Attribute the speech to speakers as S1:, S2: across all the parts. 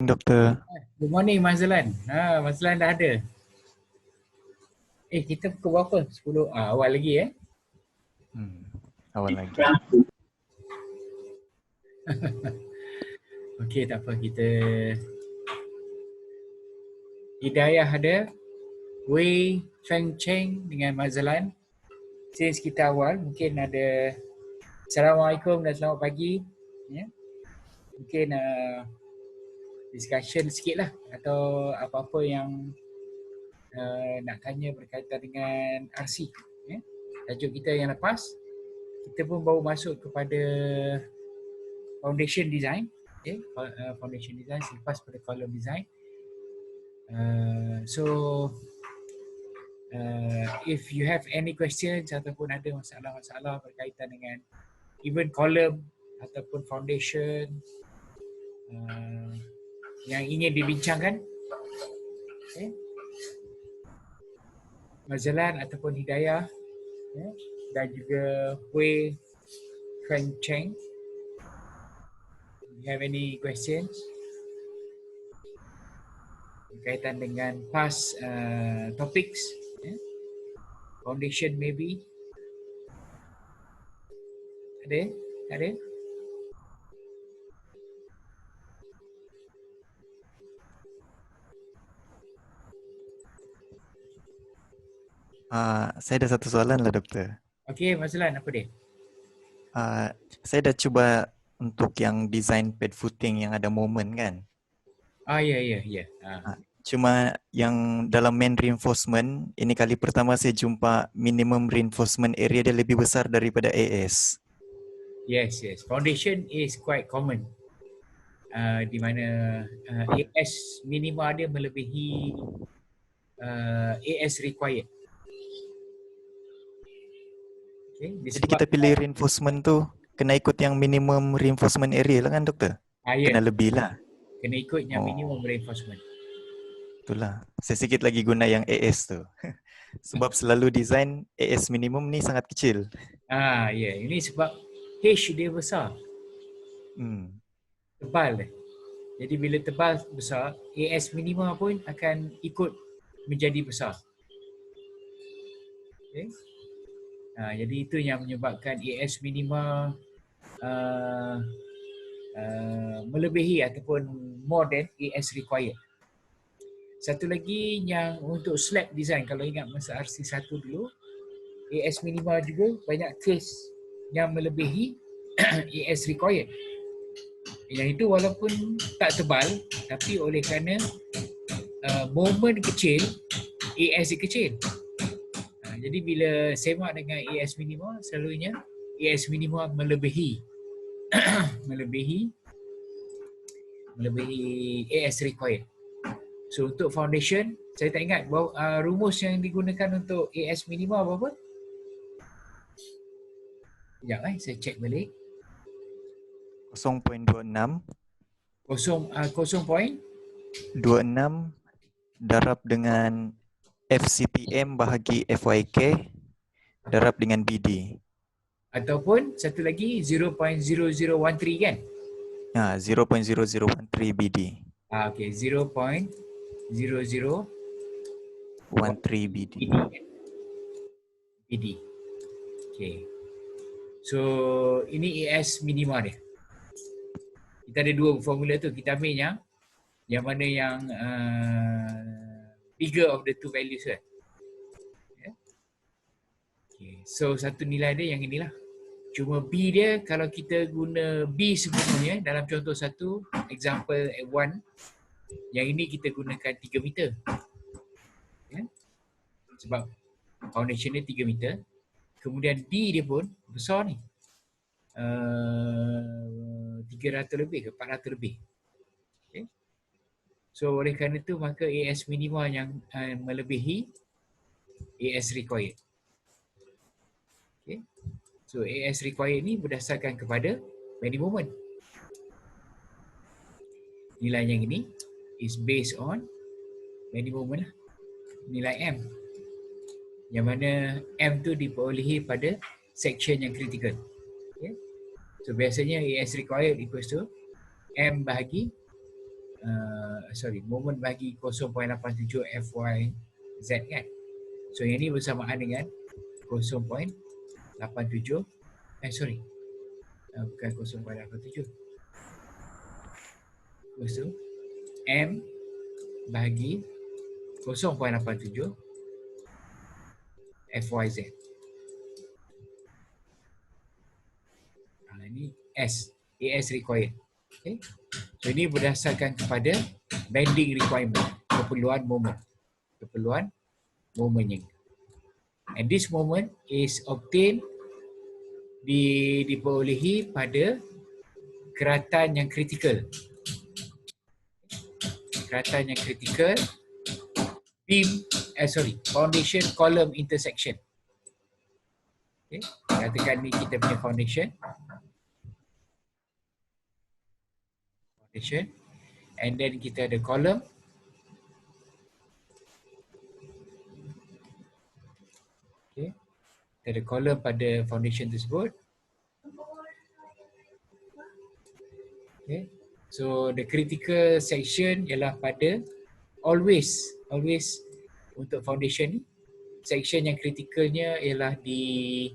S1: Doktor.
S2: Good morning, Mazlan. Mazlan dah ada. Kita pukul berapa? 10. Awal lagi
S1: Awal lagi.
S2: Okey, tak apa. Kita Hidayah ada, Wei, Feng Cheng dengan Mazlan. Since kita awal, mungkin ada Assalamualaikum dan selamat pagi. Mungkin discussion sikit lah atau apa-apa yang nak tanya berkaitan dengan RC. Tajuk kita yang lepas, kita pun baru masuk kepada foundation design. Foundation design selepas pada column design. If you have any questions ataupun ada masalah-masalah berkaitan dengan even column ataupun foundation yang ingin dibincangkan, Mazlan ataupun Hidayah dan juga Hui Feng Cheng, you have any questions berkaitan dengan past topics, foundation maybe? Ada?
S1: Saya ada satu soalan lah, Doktor.
S2: Okey, Mazlan, apa dia?
S1: Saya dah cuba untuk yang design pad footing yang ada moment kan.
S2: Ya.
S1: Cuma yang dalam main reinforcement, ini kali pertama saya jumpa minimum reinforcement area dia lebih besar daripada AS.
S2: Yes. Foundation is quite common. Di mana AS minima dia melebihi AS required.
S1: Jadi kita pilih reinforcement tu kena ikut yang minimum reinforcement area lah kan, Doktor? Kena lebih lah.
S2: Kena ikut yang minimum reinforcement.
S1: Itulah. Saya sikit lagi guna yang AS tu. Sebab selalu design AS minimum ni sangat kecil.
S2: Ini sebab H dia besar. Tebal dia. Jadi bila tebal besar, AS minima pun akan ikut menjadi besar. Okay. Jadi itu yang menyebabkan AS minima melebihi ataupun more than AS required. Satu lagi yang untuk slab design, kalau ingat masa RC1 dulu, AS minima juga banyak case yang melebihi AS required. Yang itu walaupun tak tebal, tapi oleh kerana moment kecil, AS dia kecil. Jadi bila semak dengan AS minima, selalunya AS minima melebihi AS required. So untuk foundation, saya tak ingat rumus yang digunakan untuk AS minima apa? Sekejap saya cek balik.
S1: 0.26 darab dengan FCPM bahagi FYK darab dengan BD.
S2: Ataupun satu lagi 0.0013 kan?
S1: 0.0013 BD.
S2: Okey, 0.0013
S1: BD.
S2: Okey. So ini AS minima dia. Kita ada dua formula tu, kita ambil yang mana yang bigger of the two values kan. Okay. So satu nilai dia yang inilah. Cuma B dia, kalau kita guna B sebenarnya dalam contoh satu, example 1, yang ini kita gunakan 3 meter. Sebab foundation dia 3 meter. Kemudian D dia pun besar ni. 300 lebih ke 400 lebih. Okay. So oleh kerana itu maka AS minima yang melebihi AS required. Okay. So AS required ni berdasarkan kepada bending moment. Nilai yang ini is based on bending moment lah. Nilai M. Yang mana M tu diperolehi pada section yang critical. Okay. So biasanya AS required equals to M bahagi moment bagi 0.87 FYZ kan. So yang ni bersamaan dengan 0.87 bukan 0.87. Lepas tu M bagi 0.87 FYZ. Ini S, AS required. Okay. So ini berdasarkan kepada bending requirement, keperluan momennya. And this moment is obtained diperolehi pada keratan yang kritikal. Keratan yang kritikal foundation column intersection. Okay. Katakan ni kita punya foundation, and then kita ada column. Okay. Kita ada column pada foundation tersebut. Okay. So the critical section ialah pada always untuk foundation ni, section yang kritikalnya ialah di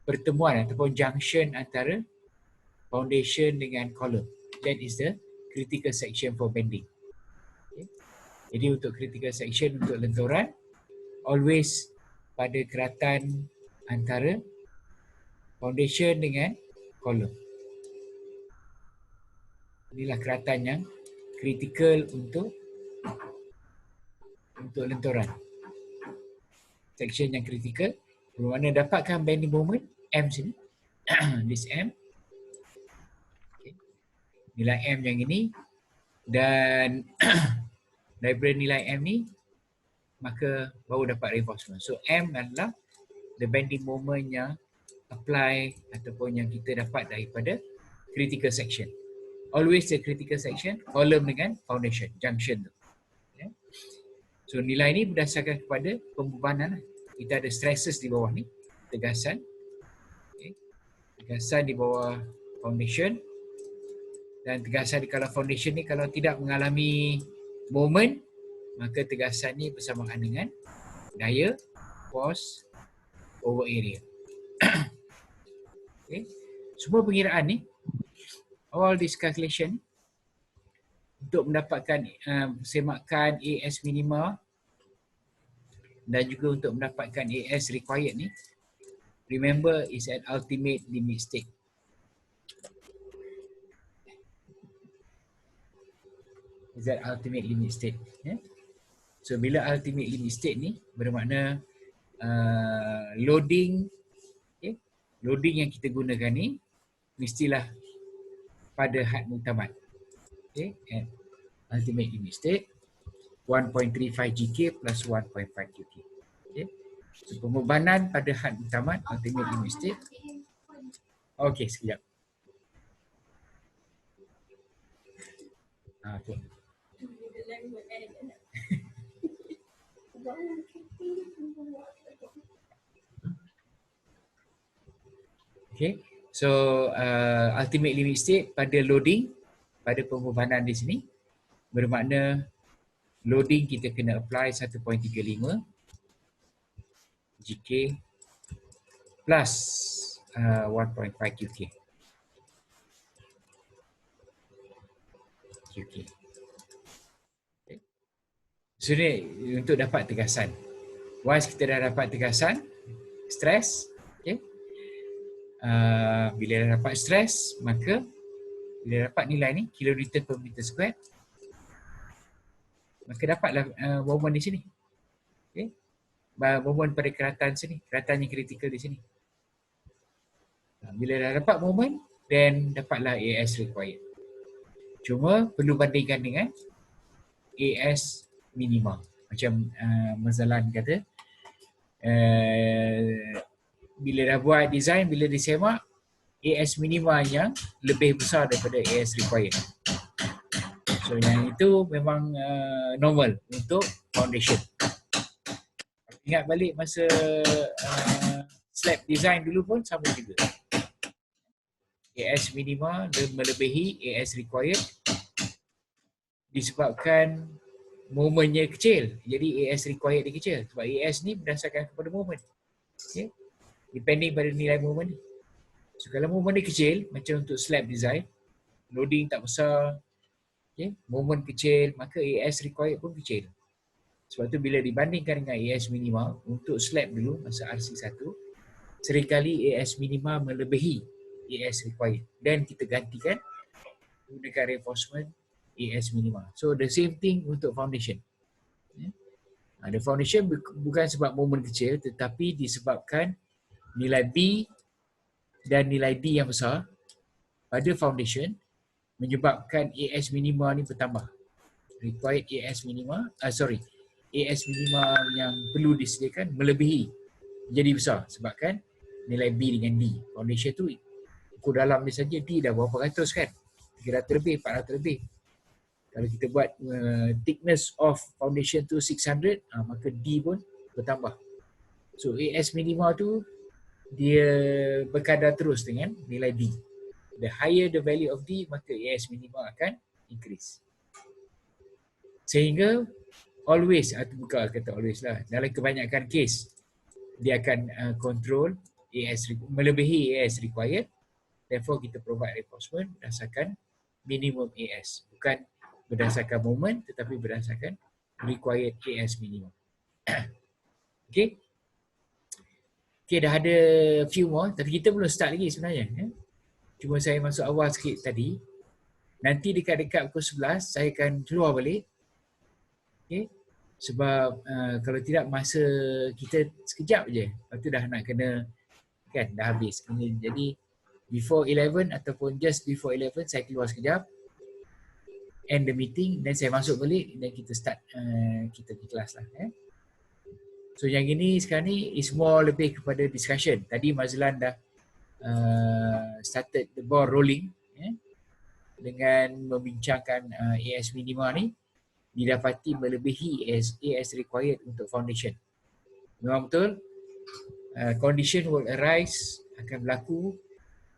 S2: pertemuan ataupun junction antara foundation dengan column. That is the critical section for bending. Okay. Jadi untuk critical section untuk lentoran, always pada keratan antara foundation dengan column. Inilah keratan yang kritikal untuk lentoran. Section yang kritikal bermakna dapatkan bending moment M sini. This M. Nilai M yang ini, dan daripada nilai M ni maka baru dapat reinforcement. So M adalah the bending moment yang apply ataupun yang kita dapat daripada critical section. Always the critical section, column dengan foundation, junction tu. Okay. So nilai ni berdasarkan kepada pembebanan. Kita ada stresses di bawah ni, tegasan. Okay. Tegasan di bawah foundation. Dan tegasan di kalau foundation ni kalau tidak mengalami moment, maka tegasan ni bersamaan dengan daya force over area. Okay. Semua pengiraan ni, all this calculation untuk mendapatkan semakan AS minima dan juga untuk mendapatkan AS required ni, remember is at ultimate limit state. Is that ultimate limit state. Yeah? So bila ultimate limit state ni bermakna loading, okay? Loading yang kita gunakan ni mestilah pada had muktamad. Okay? And ultimate limit state 1.35 GK plus 1.5 QK. Okay? So pembebanan pada had muktamad ultimate limit state. Okay, sekejap. Okay. Okay, so ultimate limit state pada loading, pada pembebanan di sini bermakna loading kita kena apply 1.35 GK plus 1.5 QK. Okay. So ni untuk dapat tegasan. Once kita dah dapat tegasan, stress, okay. Bila dah dapat stress, maka bila dapat nilai ni kilonewton per meter square, maka dapatlah moment di sini. Okay. Moment pada keratan sini, keratan yang kritikal di sini. Bila dah dapat moment, then dapatlah AS required. Cuma perlu bandingkan dengan AS minima. Macam Mazalan kata, bila dah buat design, bila disemak, AS minima yang lebih besar daripada AS required. So yang itu memang normal untuk foundation. Ingat balik masa slab design dulu pun sama juga. AS minima melebihi AS required disebabkan momennya kecil. Jadi AS required dia kecil. Sebab AS ni berdasarkan kepada moment. Okay? Depending pada nilai moment ni. So kalau moment dia kecil, macam untuk slab design, loading tak besar, okay? Moment kecil, maka AS required pun kecil. Sebab tu bila dibandingkan dengan AS minima, untuk slab dulu masa RC1, seringkali AS minima melebihi AS required. Dan kita gantikan gunakan reinforcement AS minima. So the same thing untuk foundation. The foundation bukan sebab moment kecil, tetapi disebabkan nilai B dan nilai D yang besar pada foundation menyebabkan AS minima ni bertambah. Required AS minima, AS minima yang perlu disediakan melebihi, jadi besar sebabkan nilai B dengan D. Foundation tu ukur dalam dia saja D dah berapa ratus kan? 300 lebih, 400 lebih. Kalau kita buat thickness of foundation tu 600, maka D pun bertambah. So AS minima tu dia berkadar terus dengan nilai D. The higher the value of D, maka AS minima akan increase. Sehingga always, bukan kata always lah, dalam kebanyakan case dia akan control AS melebihi AS required. Therefore kita provide reinforcement berdasarkan minimum AS, bukan berdasarkan moment tetapi berdasarkan required AS minimum. Okay. Okay, dah ada few more tapi kita belum start lagi sebenarnya. Cuma saya masuk awal sikit tadi. Nanti dekat-dekat pukul 11 saya akan keluar balik. Okay. Sebab kalau tidak masa kita sekejap je. Lepas tu dah nak kena, kan dah habis. Jadi before 11 ataupun just before 11 saya keluar sekejap. End the meeting, dan saya masuk balik dan kita start kita pergi kelas lah. So yang ini sekarang ni is more lebih kepada discussion. Tadi Mazlan dah started the ball rolling dengan membincangkan AS minima ni didapati melebihi AS required untuk foundation. Memang betul, condition will arise, akan berlaku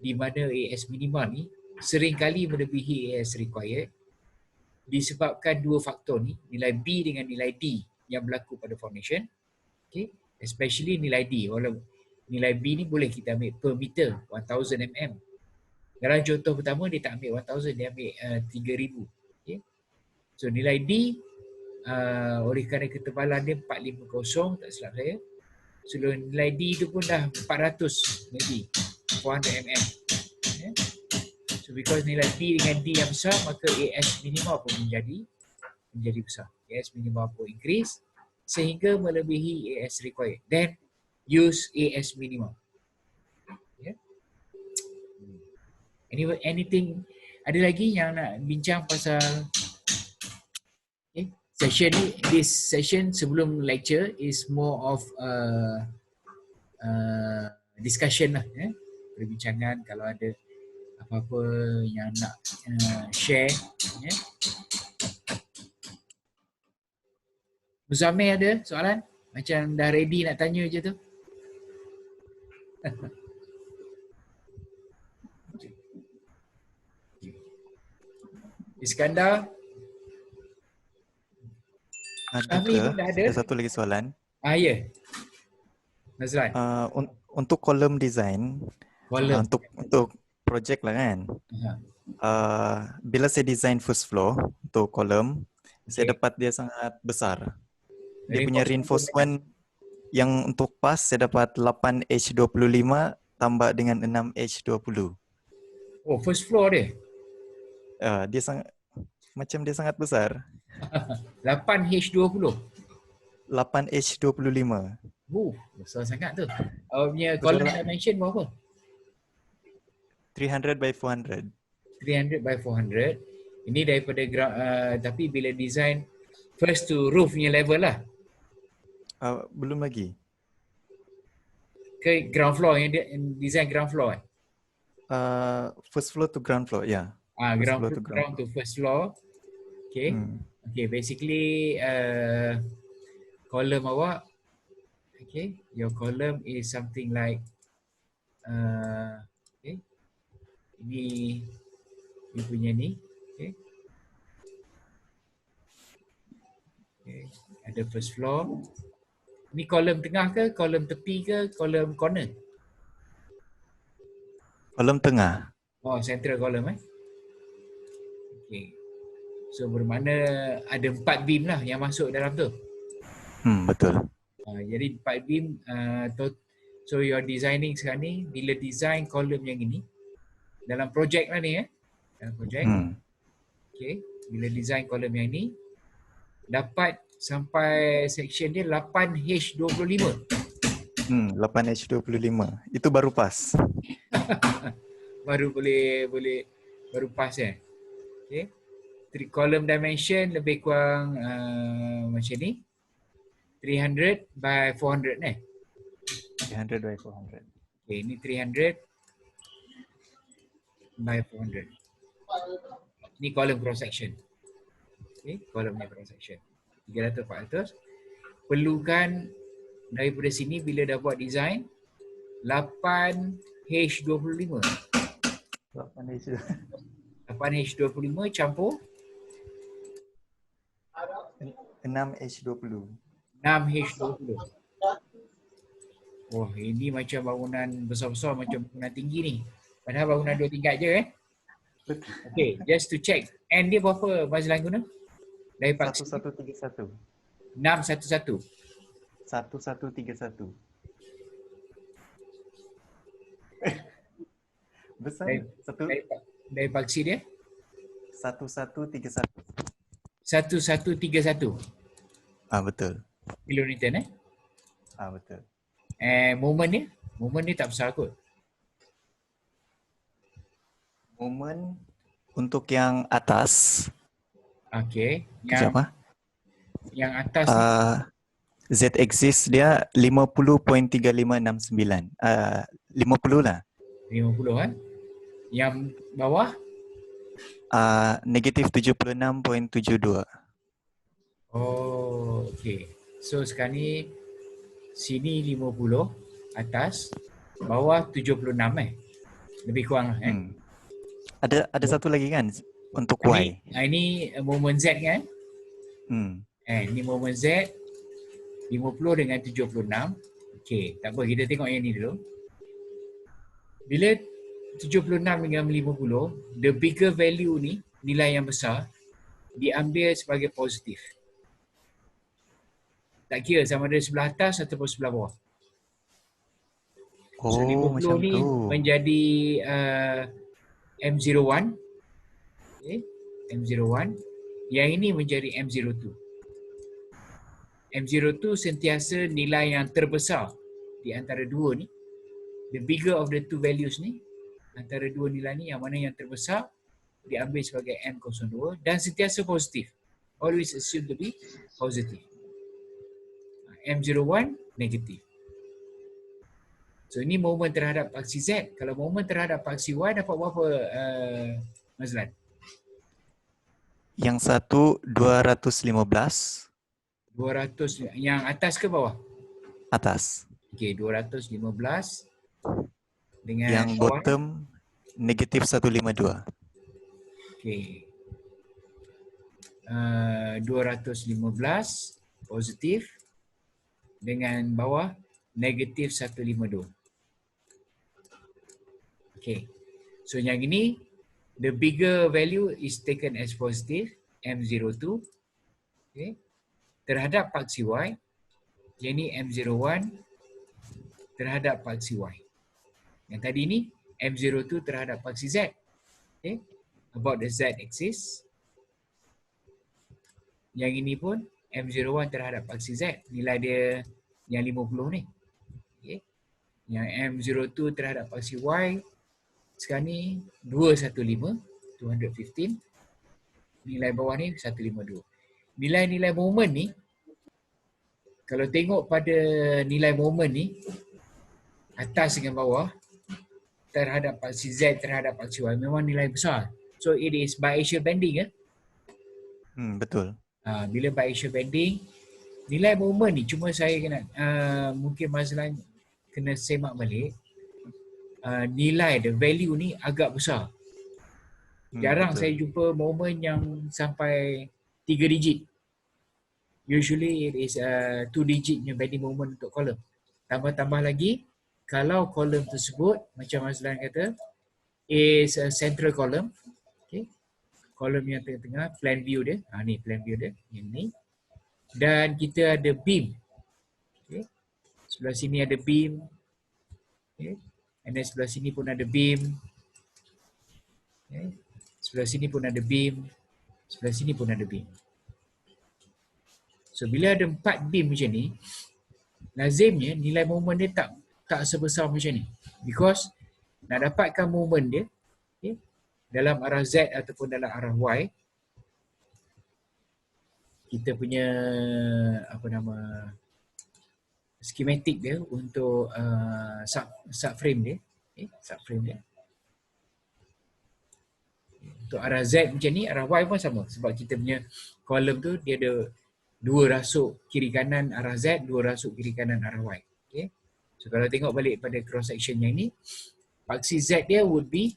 S2: di mana AS minima ni seringkali melebihi AS required disebabkan dua faktor ni, nilai B dengan nilai D yang berlaku pada foundation. Okay, especially nilai D. Walau nilai B ni boleh kita ambil per meter 1000 mm. Dalam contoh pertama dia tak ambil 1000, dia ambil 3000. Okay. So nilai D oleh kerana ketebalan dia 450 tak silap saya. So nilai D tu pun dah 400 maybe 400 mm. Okay. So because nilai B dengan D yang besar, maka AS minima pun menjadi besar. AS minima pun increase sehingga melebihi AS required. Then use AS minima. Yeah. Anyway, anything, ada lagi yang nak bincang pasal session ni? This session sebelum lecture is more of discussion lah. Perbincangan, kalau ada apa-apa yang nak share. Muzamil ada soalan? Macam dah ready nak tanya je tu. Iskandar?
S1: Ada
S2: Syahmi
S1: ke?
S2: pun dah ada.
S1: Ada satu lagi soalan.
S2: Ya. Nazlan.
S1: Untuk kolom design,
S2: Kolom.
S1: untuk projek lah kan. Bila saya design first floor untuk kolom, saya dapat dia sangat besar. Dia punya reinforcement yang untuk pas saya dapat 8H25 tambah dengan 6H20.
S2: Oh, first floor dia?
S1: Dia sangat, macam dia sangat besar.
S2: 8H20?
S1: 8H25.
S2: Besar sangat tu. Punya column dimension berapa?
S1: 300 by 400.
S2: 300 by 400. Ini daripada tapi bila design first to roof punya level lah.
S1: Belum lagi.
S2: Ke ground floor, yang design ground floor kan?
S1: First floor to ground floor, ya.
S2: Ground to first floor. Okay. Okay, basically column awak, okay, your column is something like okay, ini punya ni, okay. Ada first floor. Ni kolom tengah ke, kolom tepi ke, kolom corner?
S1: Kolom tengah.
S2: Oh, central column Okay. So bermakna ada 4 beam lah yang masuk dalam tu.
S1: Betul.
S2: Jadi 4 beam so you're designing sekarang ni, bila design kolom yang ini dalam projek lah ni dalam projek. Okay. Bila design kolom yang ni dapat sampai section dia 8H25.
S1: 8H25. Itu baru pas.
S2: Baru baru pas Okay. Column dimension lebih kurang macam ni. 300 by 400
S1: 300 by 400.
S2: Okay, ni 300 by 400. Ni column cross section. Okay, column cross section. 300 400. Perlukan daripada sini bila dah buat design 8H25. 8H25 campur
S1: 6H20.
S2: 6H20. Wah, ini macam bangunan besar-besar, macam bangunan tinggi ni. Padahal bangunan 2 tingkat je Okay, just to check. N dia berapa Mazlan guna? Dari paksi
S1: 1131.
S2: 611.
S1: 1131. Besar.
S2: Dari paksi dia?
S1: 1131.
S2: 1131
S1: Betul.
S2: kilonewton
S1: Betul.
S2: Moment ni tak besar kot.
S1: Moment untuk yang atas.
S2: Okay.
S1: Siapa?
S2: Yang atas
S1: Z-axis dia 50.3569. 50 lah.
S2: 50 Yang bawah?
S1: Negatif 76.72.
S2: Oh, okay. So sekarang ni sini 50 atas, bawah 76 lebih kurang
S1: Ada satu lagi kan untuk Y.
S2: Ini moment Z kan? Ini moment Z 50 dengan 76. Okay, tak apa, kita tengok yang ni dulu. Bila 76 dengan 50, the bigger value ni, nilai yang besar, diambil sebagai positif. Tak kira sama ada sebelah atas ataupun sebelah bawah. So 50 ni menjadi M01. Okay, M01. Yang ini menjadi M02. M02 sentiasa nilai yang terbesar di antara dua ni. The bigger of the two values ni, antara dua nilai ni, yang mana yang terbesar diambil sebagai M02 dan sentiasa positif. Always assume to be positive. M01 negatif. So ini moment terhadap paksi Z. Kalau moment terhadap paksi Y dapat berapa Mazlan?
S1: Yang satu 215.
S2: 200. Yang atas ke bawah?
S1: Atas.
S2: Okey, 215 dengan
S1: yang
S2: bawah.
S1: Bottom negatif 152.
S2: Okey. 215 positif dengan bawah negatif 152. Okay. So yang ini, the bigger value is taken as positive, M02. Okay. Terhadap paksi Y, yang ini M01 terhadap paksi Y. Yang tadi ni, M02 terhadap paksi Z. Okay. About the Z axis. Yang ini pun M01 terhadap paksi Z. Nilai dia yang 50 ni. Okay. Yang M02 terhadap paksi Y sekarang ni 215, 215. Nilai bawah ni 152. Nilai-nilai moment ni, kalau tengok pada nilai moment ni, atas dengan bawah, terhadap paksi Z terhadap paksi Y, memang nilai besar. So it is biaxial bending
S1: Betul.
S2: Bila biaxial bending, nilai moment ni, cuma saya kena mungkin Mazlan kena semak balik, nilai the value ni agak besar. Jarang
S1: betul.
S2: saya jumpa moment yang sampai 3 digit. usually it is 2 digit punya bending moment untuk column. Tambah-tambah lagi, kalau column tersebut macam Mazlan kata is a central column, okay, column yang tengah-tengah, plan view dia, ni plan view dia yang ni, dan kita ada beam, okay, sebelah sini ada beam, okay, and then sebelah sini pun ada beam, okay, sebelah sini pun ada beam, sebelah sini pun ada beam. So bila ada 4 beam macam ni, lazimnya nilai moment dia tak sebesar macam ni, because nak dapatkan moment dia, okay, dalam arah Z ataupun dalam arah Y, kita punya schematic dia untuk subframe dia, okay, subframe dia. Untuk arah Z macam ni, arah Y pun sama, sebab kita punya kolom tu dia ada 2 rasuk kiri kanan arah Z, 2 rasuk kiri kanan arah Y. Okay. So kalau tengok balik pada cross section yang ni, paksi Z dia would be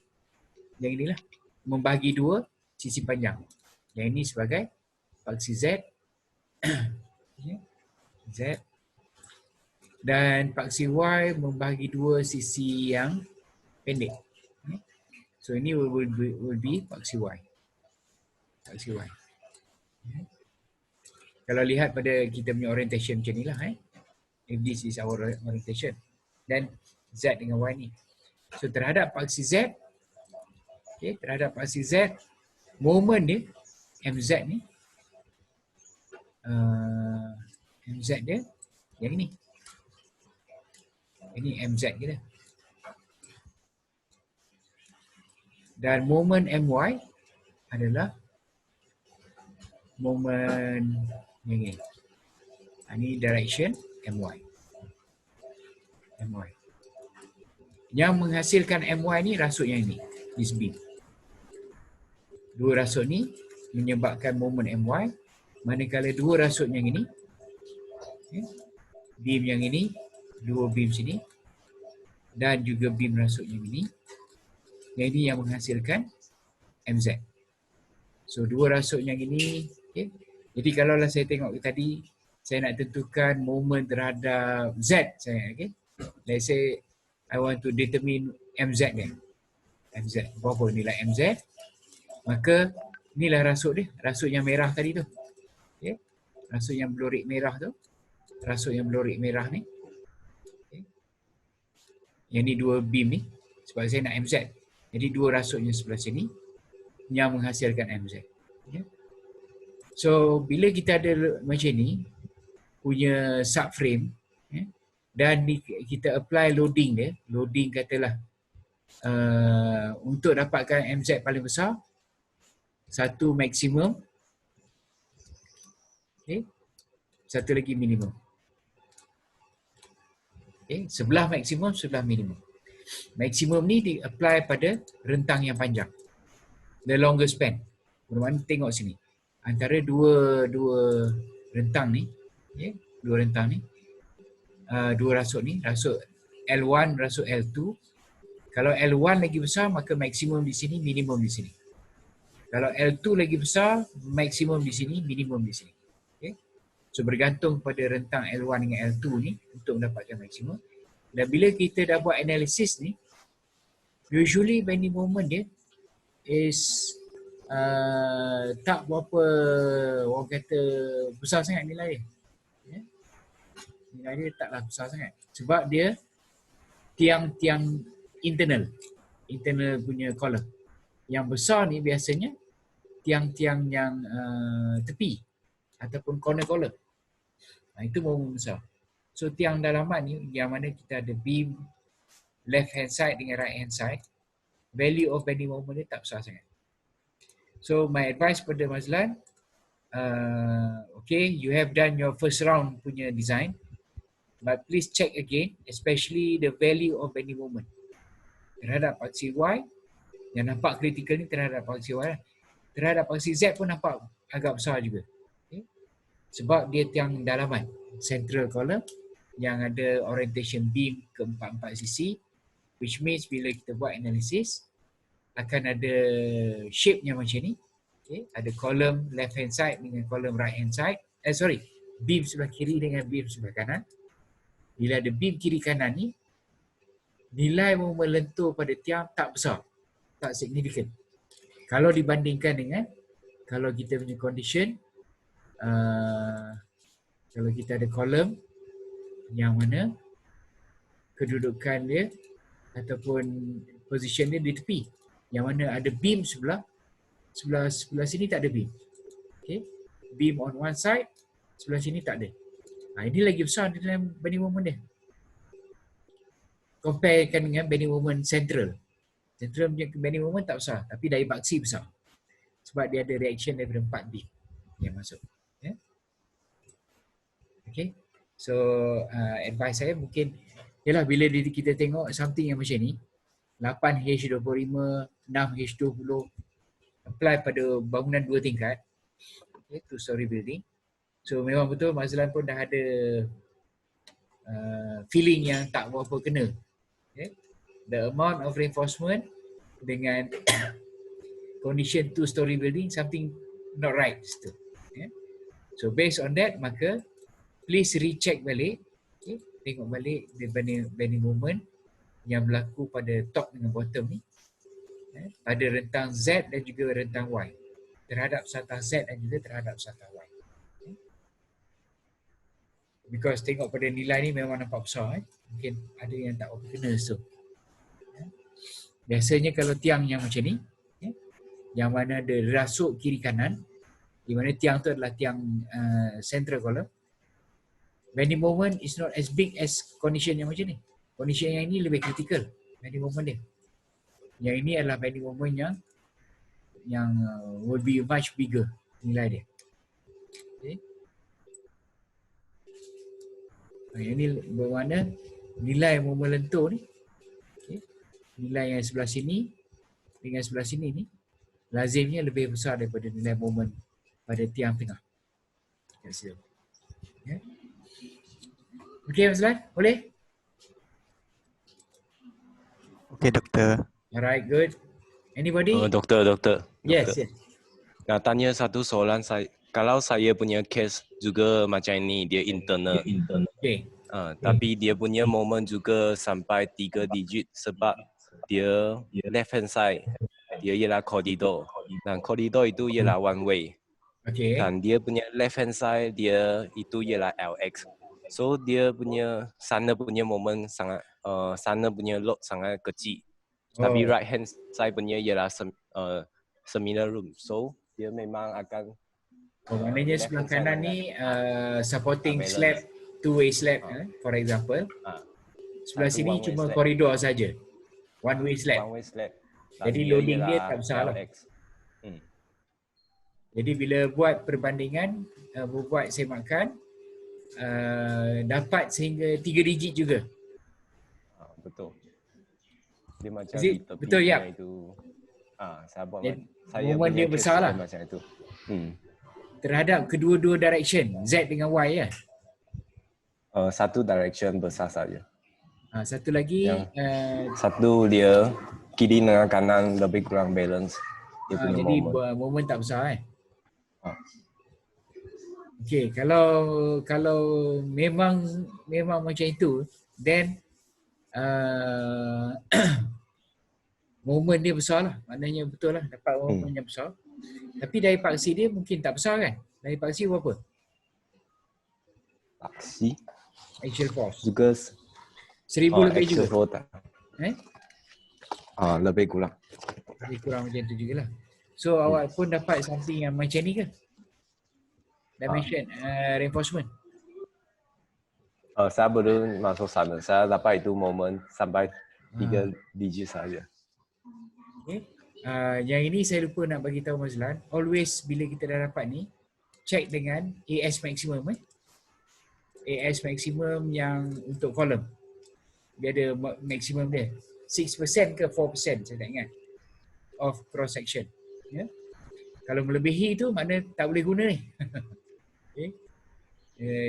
S2: yang inilah, membagi 2 sisi panjang. Yang ini sebagai paksi Z, Z, dan paksi Y membagi 2 sisi yang pendek. So ini will be paksi Y. Paksi Y. Kalau lihat pada kita punya orientation macam ni lah, if this is our orientation, dan Z dengan Y ni. So terhadap paksi Z, okay, terhadap paksi Z, moment dia, MZ ni, MZ dia yang ni. Ini MZ kita. Dan moment MY adalah moment yang ni. Ini direction MY. MY. Yang menghasilkan MY ni rasuk yang ni, this beam. 2 rasuk ni menyebabkan moment MY, manakala 2 rasuk yang ini, okay, beam yang ini, 2 beam sini, dan juga beam rasuk yang ini yang menghasilkan MZ. So 2 rasuk yang ini, okay. Jadi kalaulah saya tengok tadi, saya nak tentukan moment terhadap Z saya, okay. Let's say I want to determine MZ dia. MZ, berapa nilai MZ? Maka inilah rasuk dia, rasuk yang merah tadi tu. Okay. Rasuk yang belorik merah tu. Rasuk yang belorik merah ni. Okay. Yang ni 2 beam ni, sebab saya nak MZ. Jadi 2 rasuknya sebelah sini yang menghasilkan MZ. Okay. So bila kita ada macam ni, punya subframe, dan kita apply loading dia, loading katalah untuk dapatkan MZ paling besar, satu maksimum, okay, satu lagi minimum. Okay, sebelah maksimum, sebelah minimum. Maksimum ni di-apply pada rentang yang panjang, the longer span. Bermakna tengok sini, antara dua rentang ni, okay, 2 rentang ni, 2 rasuk ni, rasuk L1, rasuk L2. Kalau L1 lagi besar, maka maksimum di sini, minimum di sini. Kalau L2 lagi besar, maksimum di sini, minimum di sini. Okay. So bergantung pada rentang L1 dengan L2 ni untuk mendapatkan maksimum. Dan bila kita dah buat analisis ni, usually bending moment dia is tak berapa, orang kata besar sangat nilai dia. Yeah. Nilai dia taklah besar sangat. Sebab dia tiang-tiang internal punya column. Yang besar ni biasanya tiang-tiang yang tepi ataupun corner column. Itu moment besar. So tiang dalaman ni yang mana kita ada beam left hand side dengan right hand side, value of bending moment dia tak besar sangat. So my advice pada Mazlan, okay, you have done your first round punya design, but please check again, especially the value of bending moment terhadap paksi Y. Yang nampak critical ni terhadap paksi Y. Terhadap paksi Z pun nampak agak besar juga. Okay. Sebab dia tiang dalaman, central column yang ada orientation beam ke 4-4 sisi, which means bila kita buat analisis akan ada shape yang macam ni. Okay. Ada column left hand side dengan column right hand side. beam sebelah kiri dengan beam sebelah kanan. Bila ada beam kiri kanan ni, nilai momen lentur pada tiang tak besar, tak signifikan. Kalau dibandingkan dengan kalau kita punya condition, kalau kita ada kolom yang mana kedudukan dia ataupun position dia di tepi, yang mana ada beam sebelah sini tak ada beam. Okay. Beam on one side, sebelah sini tak ada. Ini lagi besar dalam bending moment dia. Comparekan dengan bending moment central. Central punya bending moment tak besar, tapi dari baksi besar. Sebab dia ada reaction daripada 4 beam yang masuk. Yeah. Okay. So advice saya mungkin ialah bila kita tengok something yang macam ni, 8H25, 6H20, apply pada bangunan 2 tingkat, okay, 2-story building. So memang betul Mak Azlan pun dah ada feeling yang tak berapa kena. Okay. The amount of reinforcement dengan condition 2-story building, something not right still. Okay. So based on that, maka please recheck balik, okay, tengok balik the bending moment yang berlaku pada top dengan bottom ni, pada rentang Z dan juga rentang Y, terhadap satah Z dan juga terhadap satah Y. Okay. Because tengok pada nilai ni memang nampak besar, mungkin ada yang tak apa kena so. Biasanya kalau tiang yang macam ni, yang mana ada rasuk kiri kanan, di mana tiang tu adalah tiang central column, bending moment is not as big as condition yang macam ni. Condition yang ini lebih kritikal bending moment dia. Yang ini adalah bending moment yang will be much bigger nilai dia. Okay. Yang ini bermakna nilai moment lentur ni, okay, nilai yang sebelah sini dengan sebelah sini ni lazimnya lebih besar daripada nilai moment pada tiang tengah. Okay. Okey, Mas Lan, boleh?
S1: Okay, doktor.
S2: Alright, good. Anybody?
S3: Doktor.
S2: Yes, yes.
S3: Nak tanya satu soalan saya. Kalau saya punya case juga macam ini, dia internal.
S2: Okay.
S3: Tapi dia punya moment juga sampai 3 digit sebab dia left hand side. Dia ialah koridor. Dan koridor itu ialah one way.
S2: Okay.
S3: Dan dia punya left hand side dia itu ialah LX. So dia punya sana punya moment sangat sana punya load sangat kecil. Tapi right hand side punya ialah seminar room. So dia memang akan
S2: maknanya sebelah kanan ni supporting slab, two-way slab, for example. Sebelah sini cuma koridor saja. One-way slab.
S3: One way slab.
S2: Jadi loading dia tak besar lah. Jadi bila buat perbandingan, buat semakan, dapat sehingga 3 digit juga.
S3: Betul. Dia macam
S2: betul, ya.
S3: Itu. Saya buat
S2: moment dia besar lah.
S3: Macam itu.
S2: Terhadap kedua-dua direction, Z dengan Y ya.
S3: Satu direction besar saja.
S2: Satu lagi
S3: satu dia kiri dengan kanan lebih kurang balance. Dia punya
S2: jadi
S3: moment
S2: tak besar Okay, kalau memang macam itu, then moment dia besar lah. Maknanya betul lah dapat moment yang besar. Tapi dari paksi dia mungkin tak besar kan? Dari paksi berapa?
S3: Paksi?
S2: Axial force.
S3: Juga
S2: 1000 lebih juga?
S3: Lebih kurang.
S2: Lebih kurang macam tu jugalah. So awak pun dapat something yang macam ni ke? Dimension reinforcement.
S3: Saya belum masuk sana. Saya dapat itu moment sampai 3 digit saja.
S2: Okay. Yang ini saya lupa nak bagi tahu Mas Lan. Always bila kita dah dapat ni, check dengan AS maximum. AS maximum yang untuk kolom. Dia ada maksimum dia. 6% ke 4% saya tak ingat. Of cross section. Ya. Kalau melebihi tu makna tak boleh guna ni. Okay.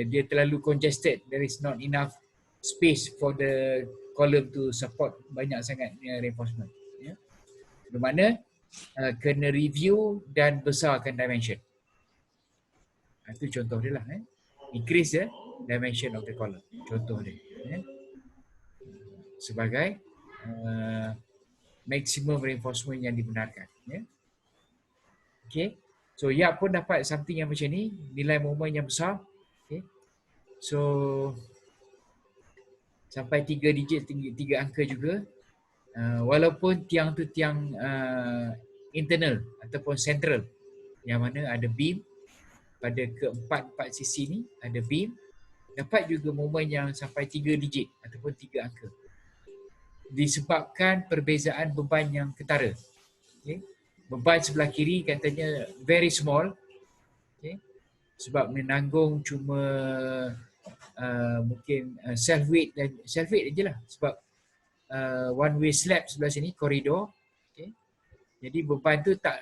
S2: Dia terlalu congested. There is not enough space for the column to support banyak sangat reinforcement. Ya. Bermakna kena review dan besarkan dimension. Itu contoh dia lah. increase the dimension of the column. Contoh dia. Sebagai maximum reinforcement yang dibenarkan. Okay. So Yap pun dapat something yang macam ni, nilai moment yang besar. Okay. So sampai 3 digit, 3 angka juga. Walaupun tiang tu tiang internal ataupun central, yang mana ada beam pada keempat sisi ni, ada beam, dapat juga moment yang sampai 3 digit ataupun 3 angka. Disebabkan perbezaan beban yang ketara. Okay. Beban sebelah kiri katanya very small, okay, sebab menanggung cuma mungkin self weight je lah, sebab one way slab sebelah sini, koridor. Okay. Jadi beban tu tak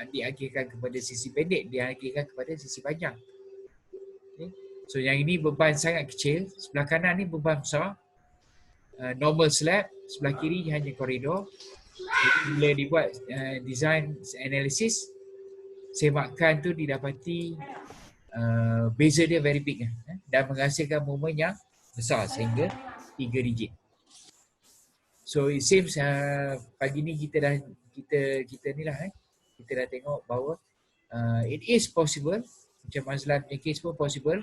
S2: diagihkan kepada sisi pendek, diagihkan kepada sisi panjang. Okay. So yang ini beban sangat kecil, sebelah kanan ni beban besar, normal slab, sebelah kiri hanya koridor. Jadi bila dibuat design analysis, semakan tu didapati beza dia very big dan menghasilkan moment yang besar sehingga 3 digit. So it seems pagi ni kita dah tengok bahawa it is possible, macam Mazlan punya case pun possible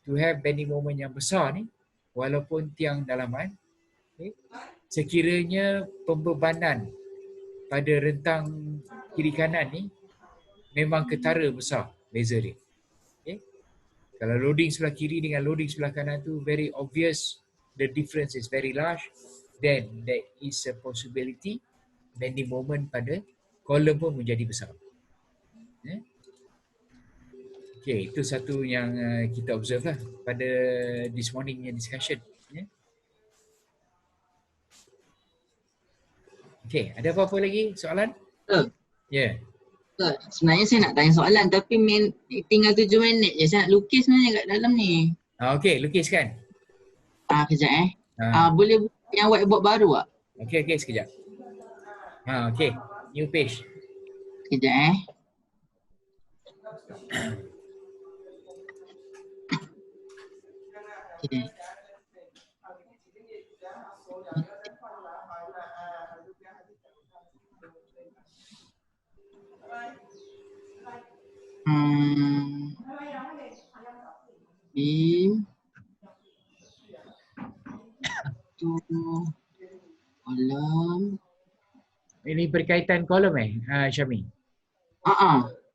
S2: to have bending moment yang besar ni walaupun tiang dalaman. Okay. Sekiranya pembebanan pada rentang kiri kanan ni memang ketara besar beza dia. Okay. Kalau loading sebelah kiri dengan loading sebelah kanan tu very obvious, the difference is very large, then there is a possibility bending moment pada kolom pun menjadi besar. Okay, itu satu yang kita observe lah pada this morning discussion. Okay, ada apa-apa lagi soalan? Ya.
S4: Sebenarnya saya nak tanya soalan tapi tinggal 7 minit je. Saya nak lukis sebenarnya kat dalam ni.
S2: Okay, lukiskan.
S4: Kejap boleh buat yang whiteboard baru tak?
S2: Okay, sekejap. Okay, new page.
S4: Kejap Okay. Beam tu kolom.
S2: Ini berkaitan kolom Syami?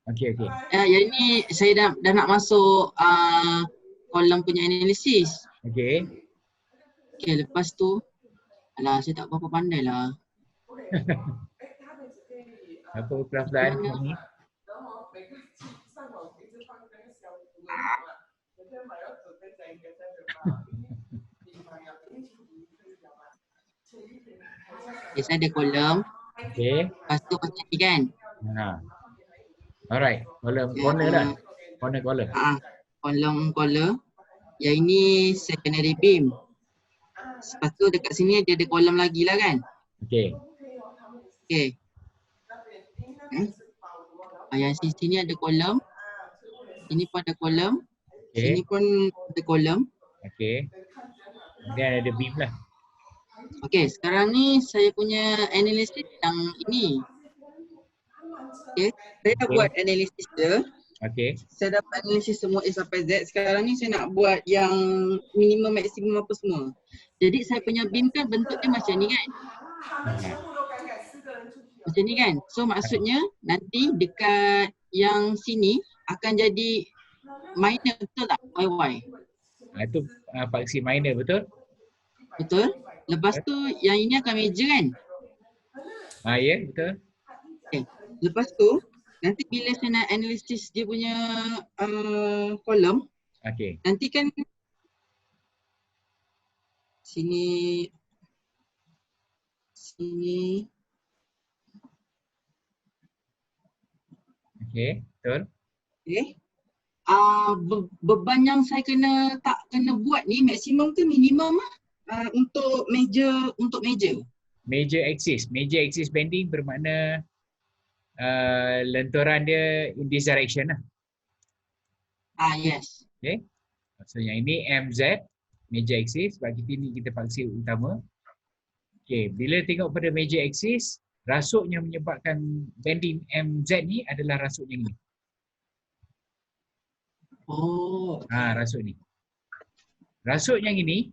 S2: Okay.
S4: Yang ni saya dah nak masuk kolom punya analisis.
S2: Okay,
S4: lepas tu saya tak berapa pandai lah.
S2: apa perasaan ni?
S4: Okay, saya ada kolom.
S2: Okay.
S4: Lepas tu macam ni kan.
S2: Alright, corner dah. Corner.
S4: Kolom. Yang ini secondary beam. Lepas tu dekat sini dia ada kolom lagi lah kan.
S2: Okay.
S4: Yang sini ada kolom. Sini pun ada kolom.
S2: Okay.
S4: Sini pun ada kolom.
S2: Okay. Kemudian ada beam lah.
S4: Okay, sekarang ni saya punya analisis yang ini. Okay, saya dah buat analisis dia.
S2: Okay.
S4: Saya dapat analisis semua A sampai Z. Sekarang ni saya nak buat yang minimum, maksimum apa semua. Jadi saya punya beam kan bentuk dia macam ni kan. Macam ni kan. So maksudnya nanti dekat yang sini akan jadi minor, betul tak? YY.
S2: Itu paksi minor, betul?
S4: Betul. Lepas tu yang ini akan major kan?
S2: Ya, betul.
S4: Okay. Lepas tu nanti bila saya nak analisis dia punya kolom,
S2: Okay.
S4: nanti kan sini
S2: Okay, betul.
S4: okay. Beban yang saya tak kena buat ni maksimum ke minimum untuk major
S2: Major axis bending bermakna lenturan dia in this direction lah.
S4: Yes.
S2: Okay. So yang ini MZ, major axis, sebab kita ni kita paksi utama. Okay, bila tengok pada major axis, rasuk yang menyebabkan bending MZ ni adalah rasuk yang ini.
S4: Oh,
S2: Rasuk ni. Rasuk yang ini,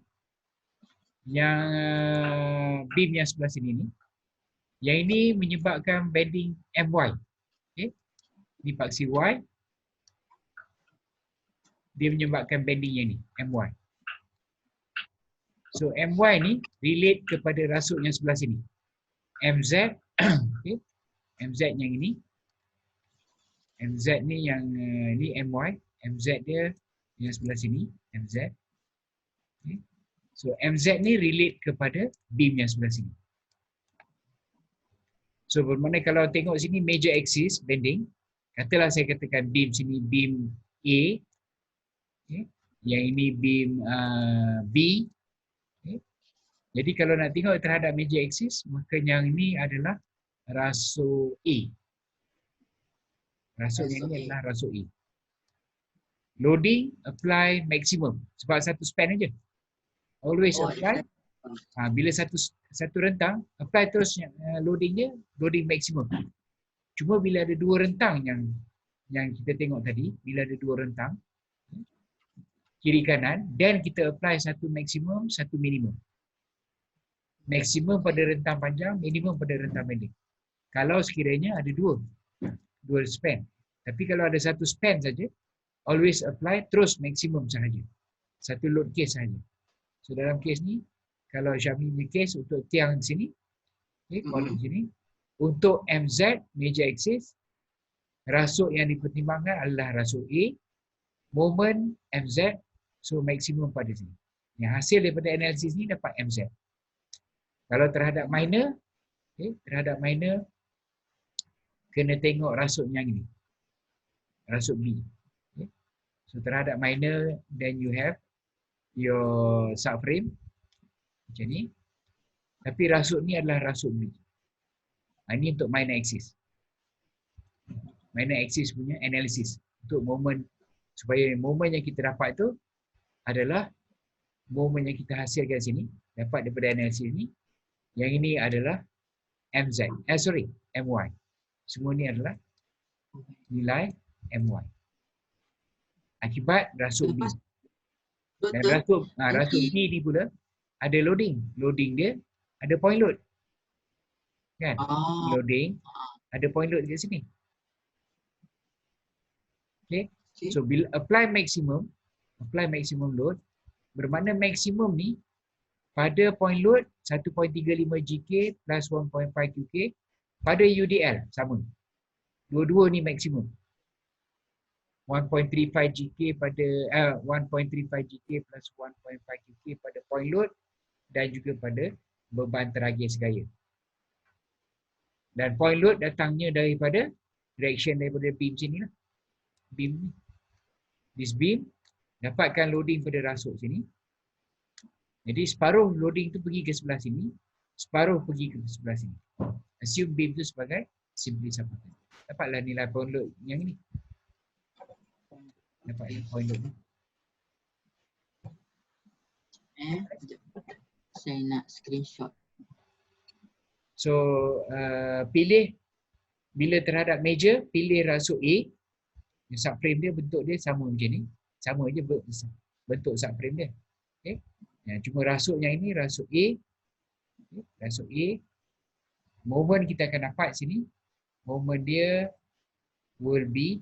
S2: yang beam yang sebelah sini ni, yang ini menyebabkan bending MY. Okay. Ini paksi Y. Dia menyebabkan bending yang ni, MY. So MY ni relate kepada rasuk yang sebelah sini. MZ, okay. MZ yang ini. MZ ni yang ni MY. MZ dia yang sebelah sini, MZ. Okay. So MZ ni relate kepada beam yang sebelah sini. So bermakna kalau tengok sini major axis bending, katalah saya katakan beam sini beam A, okay. Yang ini beam B. Okay. Jadi kalau nak tengok terhadap major axis, maka yang ini adalah rasuk A. Rasuk yang ini adalah rasuk A. Loading, apply maximum. Sebab satu span aja. Always apply. Bila satu rentang, apply terus loading dia, loading maksimum. Cuma bila ada dua rentang yang kita tengok tadi, bila ada dua rentang, kiri kanan, then kita apply satu maksimum, satu minimum. Maksimum pada rentang panjang, minimum pada rentang pendek. Kalau sekiranya ada dua span. Tapi kalau ada satu span saja, always apply terus maksimum sahaja. Satu load case sahaja. So dalam case ni, kalau Syami punya case untuk tiang di sini, okay, kolom sini, untuk MZ, major axis, rasuk yang dipertimbangkan adalah rasuk A, moment MZ, so maksimum pada sini. Yang hasil daripada analisis ni dapat MZ. Kalau terhadap minor, okay, terhadap minor, kena tengok rasuk yang ini. Rasuk B. Okay. So terhadap minor, then you have your subframe. Macam ni. Tapi rasuk ni adalah rasuk B. Ini untuk minor axis. Minor axis punya analysis. Untuk moment, supaya moment yang kita dapat tu adalah moment yang kita hasilkan sini, dapat daripada analisis ni. Yang ini adalah MZ. MY. Semua ni adalah nilai MY. Akibat rasuk B. Dan rasuk B ni pula ada loading. Loading dia ada point load. Kan? Loading ada point load dekat sini. Okay. So bila apply maximum load, bermakna maksimum ni pada point load 1.35 GK plus 1.5 QK pada UDL sama. Dua-dua ni maksimum. 1.35 GK pada 1.35 GK plus 1.5 QK pada point load dan juga pada beban teragih segaya. Dan point load datangnya daripada direction daripada beam sini lah. Beam ni. This beam dapatkan loading pada rasuk sini. Jadi separuh loading tu pergi ke sebelah sini, separuh pergi ke sebelah sini. Assume beam tu sebagai simply sampaikan. Dapatlah nilai point load yang ini. Dapatlah point load ni.
S4: Saya nak screenshot.
S2: So pilih bila terhadap major, pilih rasuk A. Subframe dia bentuk dia sama macam ni. Sama je bentuk subframe dia. Okay. Ya, cuma rasuk yang ini rasuk A. Okay. Rasuk A. Moment kita akan dapat sini. Moment dia will be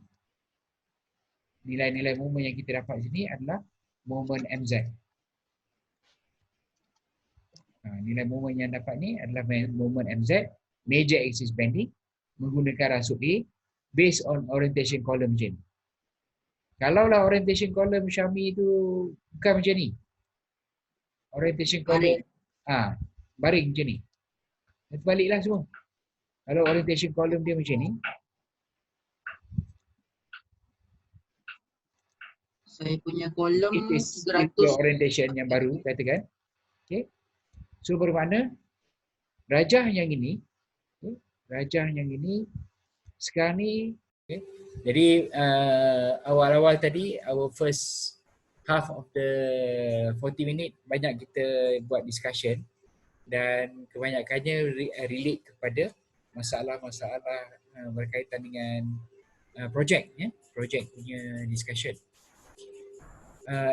S2: nilai-nilai moment yang kita dapat sini adalah moment MZ. Nilai moment yang dapat ni adalah moment MZ, major axis bending, menggunakan rasuk A based on orientation column macam ni. Kalaulah orientation column Syami tu bukan macam ni. Orientation column baring macam ni. Terbaliklah semua. Kalau orientation column dia macam ni,
S4: saya punya kolom
S2: it is
S4: 300
S2: orientation yang baru katakan. Okay. So bermakna rajah yang ini, okay, rajah yang ini sekarang ni, okay. Jadi awal-awal tadi our first half of the 40 minit banyak kita buat discussion dan kebanyakannya relate kepada masalah-masalah berkaitan dengan projek ya, projek punya discussion.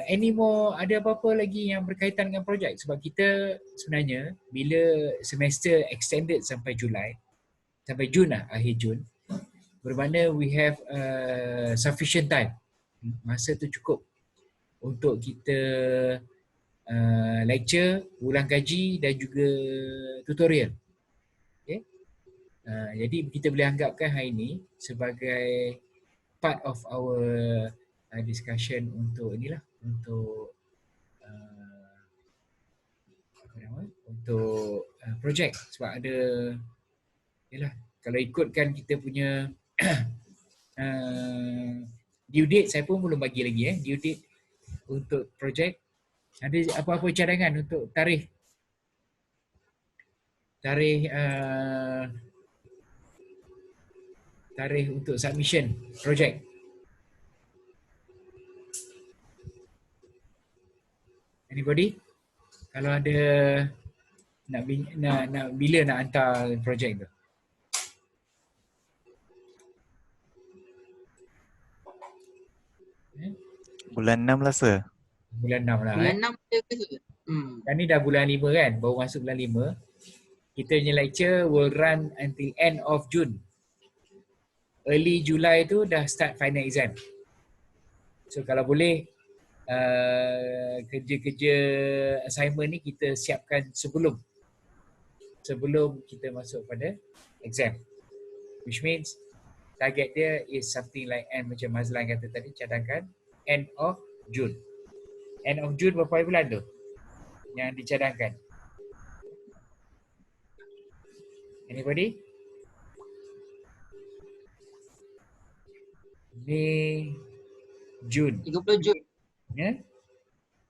S2: Any more, ada apa-apa lagi yang berkaitan dengan projek? Sebab kita sebenarnya bila semester extended sampai Julai, sampai Jun lah, akhir Jun, bermakna we have sufficient time. Masa tu cukup untuk kita lecture, ulang kaji dan juga tutorial. Okay? Jadi kita boleh anggapkan hari ini sebagai part of our discussion untuk inilah, untuk apa nama? Untuk projek. Sebab ada, yalah, kalau ikutkan kita punya due date, saya pun belum bagi lagi due date untuk projek. Ada apa-apa cadangan untuk tarikh untuk submission projek? Anybody? Kalau ada nak bila nak hantar projek tu?
S1: Bulan 6 lah sir.
S2: Bulan 6 lah.
S4: Bulan 6 dia ke?
S2: Kan ni dah bulan 5 kan? Baru masuk bulan 5. Kita punya lecture will run until end of June. Early July tu dah start final exam. So kalau boleh kerja-kerja assignment ni kita siapkan sebelum kita masuk pada exam. Which means target dia is something like end, macam Mazlan kata tadi, cadangkan end of June. End of June berapa bulan tu yang dicadangkan? Anybody? Mei, Jun.
S4: 30 Jun.
S2: Ya?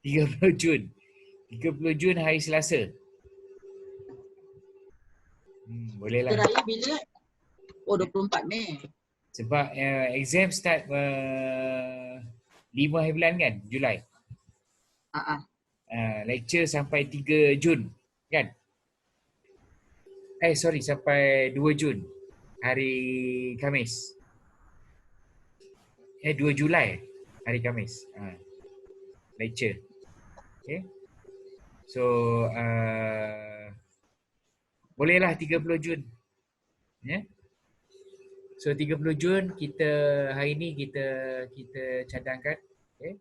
S2: 30 Jun. 30 Jun hari Selasa. Bolehlah.
S4: Raya bila? Oh, 24 Mei.
S2: Sebab exam start 5 hari bulan kan? Julai. Lecture sampai 3 Jun kan? Sampai 2 Jun. Hari Khamis. 2 Julai hari Khamis. Lecture. Okay. So bolehlah 30 Jun. Ya. So 30 Jun kita hari ni kita cadangkan. Okay.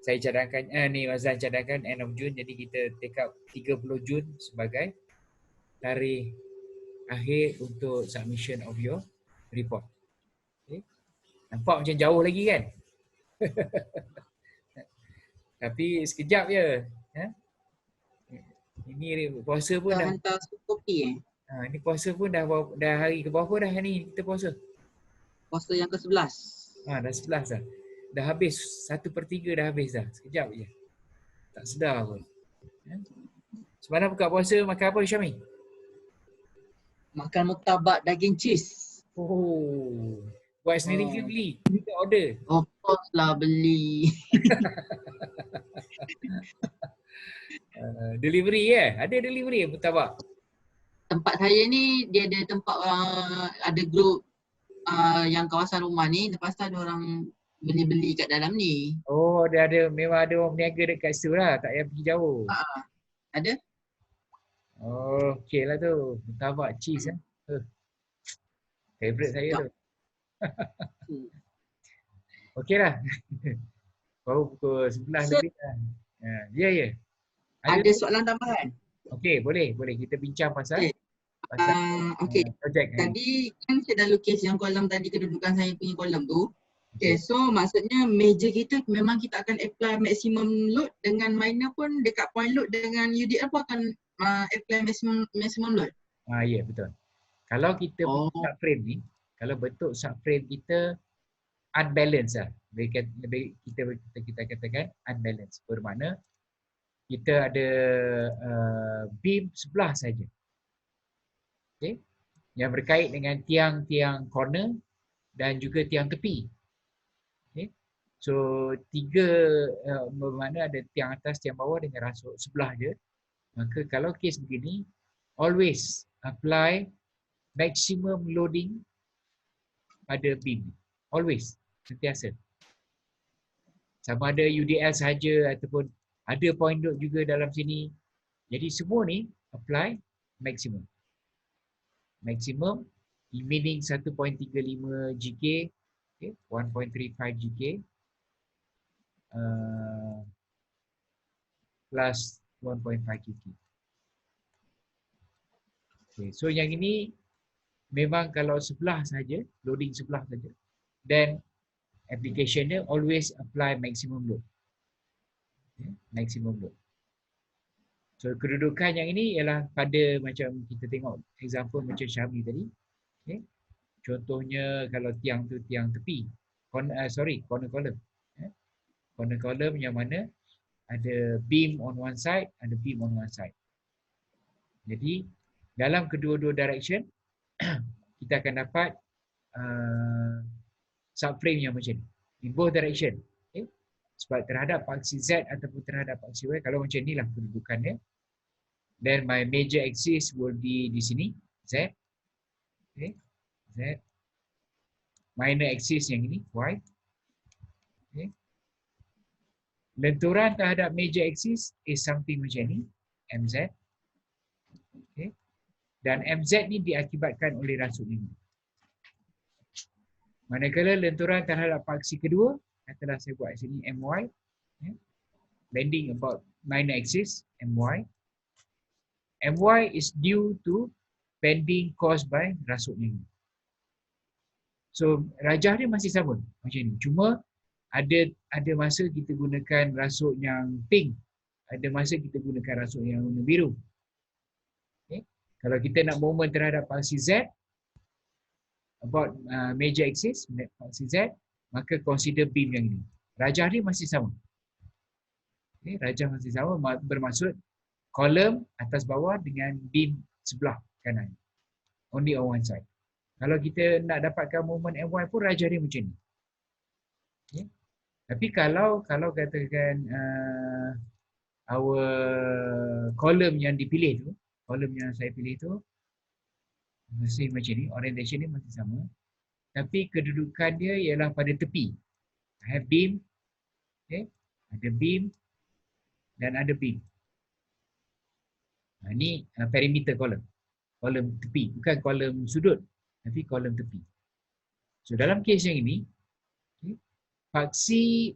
S2: Saya cadangkan ni Mazlan cadangkan end of June, jadi kita take up 30 Jun sebagai tarikh akhir untuk submission of your report. Okay. Nampak macam jauh lagi kan? Tapi sekejap je. Ya? Ini puasa pun dah
S4: hantar kopi
S2: ini puasa pun dah hari ke berapa dah ni kita puasa?
S4: Puasa yang ke-11.
S2: Dah 11 dah. Dah habis 1/3 dah habis dah. Sekejap je. Tak sedar pun. Ya? Semalam buka puasa makan apa Syami?
S4: Makan murtabak daging cheese.
S2: Oh. Buat sendiri ke beli? Kita order.
S4: Of course lah beli.
S2: Delivery Ada delivery murtabak?
S4: Tempat saya ni dia ada tempat ada grup yang kawasan rumah ni, lepas tu ada orang beli-beli kat dalam ni.
S2: Oh, memang ada orang berniaga dekat situ lah, tak payah pergi jauh.
S4: Ada?
S2: Oh, okey lah tu. Murtabak cheese favorite saya tu. Okey lah. Baru pukul 11 lebih lah. Ya.
S4: Ada soalan tambahan?
S2: Okey, boleh. Kita bincang pasal
S4: okey.
S2: projek.
S4: Tadi kan saya dah lukis yang kolom tadi, kedudukan saya punya kolom tu. Okay, so maksudnya major kita memang kita akan apply maximum load, dengan minor pun dekat point load dengan UDL pun akan apply maximum load.
S2: Ya, betul. Kalau kita subframe ni, kalau bentuk subframe kita unbalanced lah. Kita katakan unbalanced. Bermakna kita ada beam sebelah saja. Okay. Yang berkait dengan tiang-tiang corner dan juga tiang tepi. Okay. So tiga bermakna ada tiang atas, tiang bawah dengan rasuk sebelah je. Maka kalau kes begini, always apply maximum loading pada beam. Always, sentiasa. Sama ada UDL sahaja ataupun ada point load juga dalam sini. Jadi semua ni apply maximum. Maximum meaning 1.35 GK, okay, 1.35 GK plus 1.5 GK. Okay, so yang ini memang kalau sebelah saja, loading sebelah saja, then application dia always apply maximum load. Okay, maximum load. So kedudukan yang ini ialah pada macam kita tengok example macam Syami tadi. Okay. Contohnya kalau tiang tu tiang tepi. Corner column. Corner column yang mana ada beam on one side, ada beam on one side. Jadi dalam kedua-dua direction kita akan dapat subframe yang macam ni. In both direction. Okay. Sebab terhadap paksi Z ataupun terhadap paksi Y, kalau macam ni lah kedudukannya. Then my major axis will be di sini, Z. Okay. Z. Minor axis yang ini, Y. Okay. Lenturan terhadap major axis is something macam ni, MZ. Okay. Dan MZ ni diakibatkan oleh rasuk ini. Manakala lenturan terhadap paksi kedua, katalah saya buat sini MY. Okay. Bending about minor axis, MY. MY is due to bending caused by rasuk ini. So rajah dia masih sama macam ni. Cuma ada masa kita gunakan rasuk yang pink, ada masa kita gunakan rasuk yang warna biru. Okay. Kalau kita nak moment terhadap paksi Z about major axis paksi Z, maka consider beam yang ini. Rajah dia masih sama. Okay. Rajah masih sama bermaksud kolom atas bawah dengan beam sebelah kanan. Only on one side. Kalau kita nak dapatkan moment MY pun rajah dia macam ni. Okay. Tapi kalau katakan our kolom yang dipilih tu, kolom yang saya pilih tu masih macam ni, orientation dia masih sama. Tapi kedudukan dia ialah pada tepi. I have beam, okay. Ada beam dan ada beam. Ini perimeter kolom. Kolom tepi, bukan kolom sudut, tapi kolom tepi. So dalam kes yang ini, okay, paksi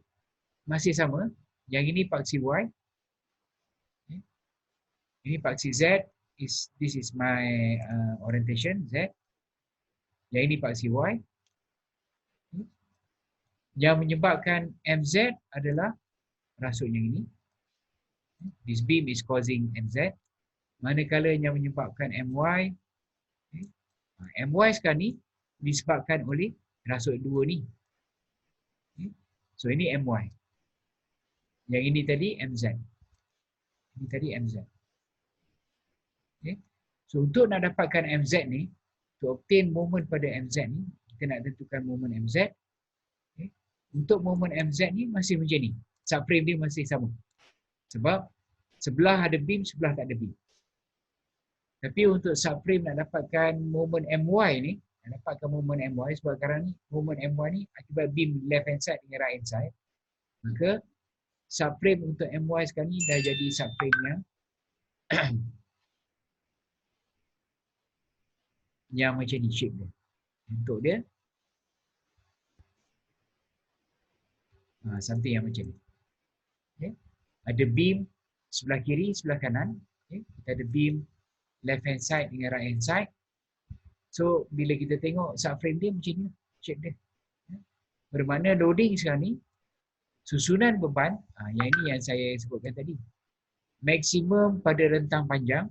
S2: masih sama. Yang ini paksi Y. Okay. Ini paksi Z. This is my orientation Z. Yang ini paksi Y. Okay. Yang menyebabkan MZ adalah rasuk yang ini. This beam is causing MZ. Manakala yang menyebabkan MY, okay. MY sekarang ni disebabkan oleh rasuk dua ni. Okay. So ini MY. Yang ini tadi MZ. Ini tadi MZ. Okay. So untuk nak dapatkan MZ ni, to obtain moment pada MZ ni, kita nak tentukan moment MZ. Okay. Untuk moment MZ ni masih macam ni. Subframe dia masih sama. Sebab sebelah ada beam, sebelah tak ada beam. Tapi untuk subframe nak dapatkan moment MY ni, nak dapatkan moment MY sebab sekarang ni moment MY ni akibat beam left hand side dengan right hand side. Maka subframe untuk MY sekarang ni dah jadi subframe yang macam ni shape dia. Bentuk dia something yang macam ni. Okay. Ada beam sebelah kiri, sebelah kanan. Okay. Kita ada beam left hand side dengan right hand side. So bila kita tengok subframe dia macam ni shape dia. Bermakna loading sekarang ni susunan beban, yang ini yang saya sebutkan tadi. Maksimum pada rentang panjang,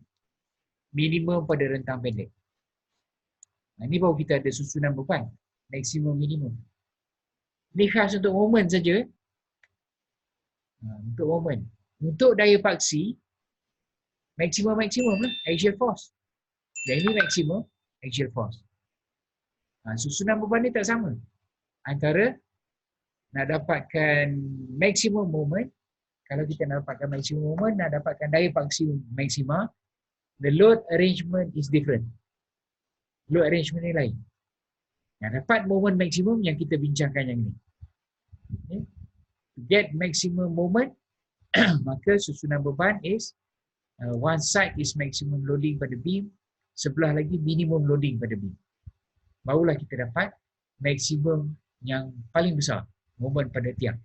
S2: minimum pada rentang pendek. Ini baru kita ada susunan beban, maksimum minimum. Ini khas untuk moment saja. Untuk moment. Untuk daya paksi maksimum lah, axial force. Dan ini maksimum axial force. Susunan beban ni tak sama antara nak dapatkan maximum moment, kalau kita nak dapatkan maximum moment, nak dapatkan daya paksi maksima, the load arrangement is different. Load arrangement ni lain. Nak dapat moment maksimum yang kita bincangkan yang ni. Okay. To get maximum moment, maka susunan beban is one side is maximum loading pada beam, sebelah lagi minimum loading pada beam. Barulah kita dapat maksimum yang paling besar, moment pada tiang.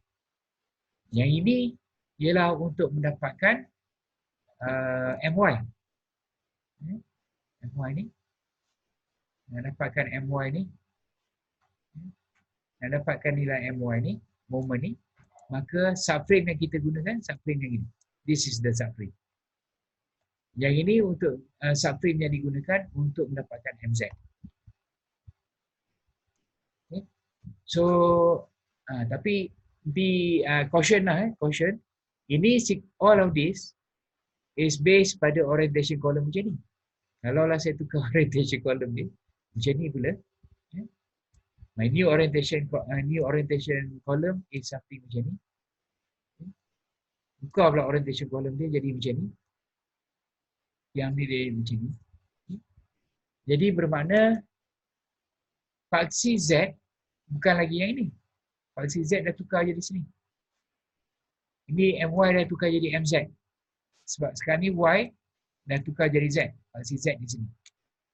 S2: Yang ini ialah untuk mendapatkan MY. MY ni. Nak dapatkan MY ni. Nak dapatkan nilai MY ni, moment ni, maka subframe yang kita gunakan, subframe yang ini. This is the subframe. Yang ini untuk subframe yang digunakan untuk mendapatkan MZ. Okay. So, tapi be caution lah, caution. Ini all of this is based pada orientation column macam ni. Kalau lah saya tukar orientation column ni, macam ni pula. My new orientation column is something macam ni. Buka pula orientation column dia jadi macam ni. Yang ni dia macam ni. Jadi bermakna paksi Z bukan lagi yang ini. Paksi Z dah tukar jadi sini. Ini MY dah tukar jadi MZ. Sebab sekarang ni Y dah tukar jadi Z. Paksi Z di sini.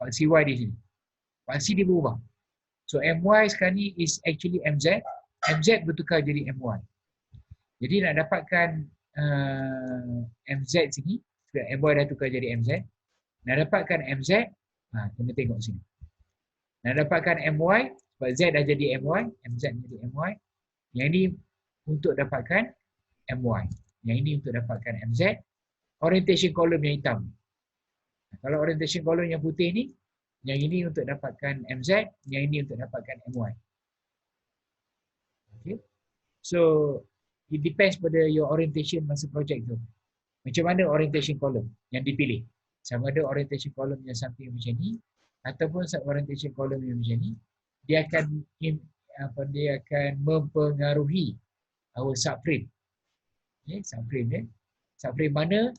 S2: Paksi Y di sini. Paksi dia berubah. So MY sekarang ni is actually MZ. MZ bertukar jadi MY. Jadi nak dapatkan MZ sini, MY dah tukar jadi MZ. Nak dapatkan MZ, kena tengok sini. Nak dapatkan MY, sebab Z dah jadi MY, MZ jadi MY. Yang ini untuk dapatkan MY. Yang ini untuk dapatkan MZ. Orientation column yang hitam. Kalau orientation column yang putih ni, yang ini untuk dapatkan MZ, yang ini untuk dapatkan MY. Okay. So, it depends pada your orientation masa project tu. Macam mana orientation column yang dipilih. Sama ada orientation column yang something macam ni, ataupun orientation column yang macam ni, dia akan mempengaruhi our subframe. Okay, subframe dia. Subframe mana,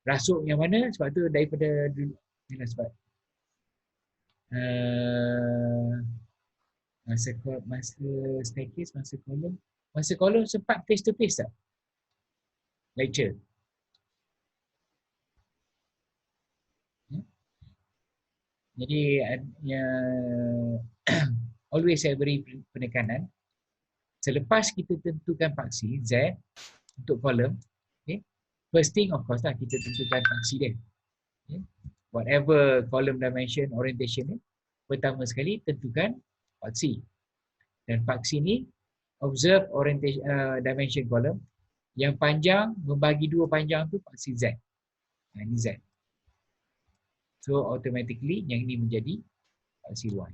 S2: rasuk yang mana, sebab tu daripada dulu, sebab masa staircase, masa kolom sempat face to face tak? Lecture. Jadi always saya beri penekanan selepas kita tentukan paksi Z untuk kolom, okay, first thing of course lah kita tentukan paksi dia. Okay. Whatever column dimension orientation ni, pertama sekali tentukan paksi. Dan paksi ni observe orientation dimension column. Yang panjang membagi dua panjang tu paksi Z. Ini Z. So automatically yang ini menjadi paksi Y.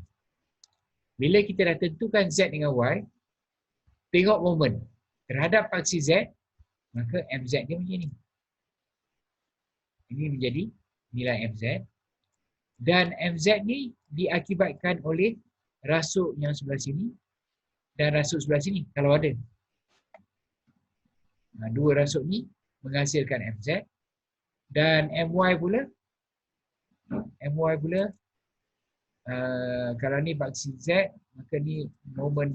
S2: Bila kita dah tentukan Z dengan Y, tengok moment terhadap paksi Z, maka MZ dia macam ni. Ini menjadi nilai MZ. Dan MZ ni diakibatkan oleh rasuk yang sebelah sini dan rasuk sebelah sini kalau ada. Dua rasuk ni menghasilkan MZ. Dan MY pula kalau ni paksi Z, maka ni moment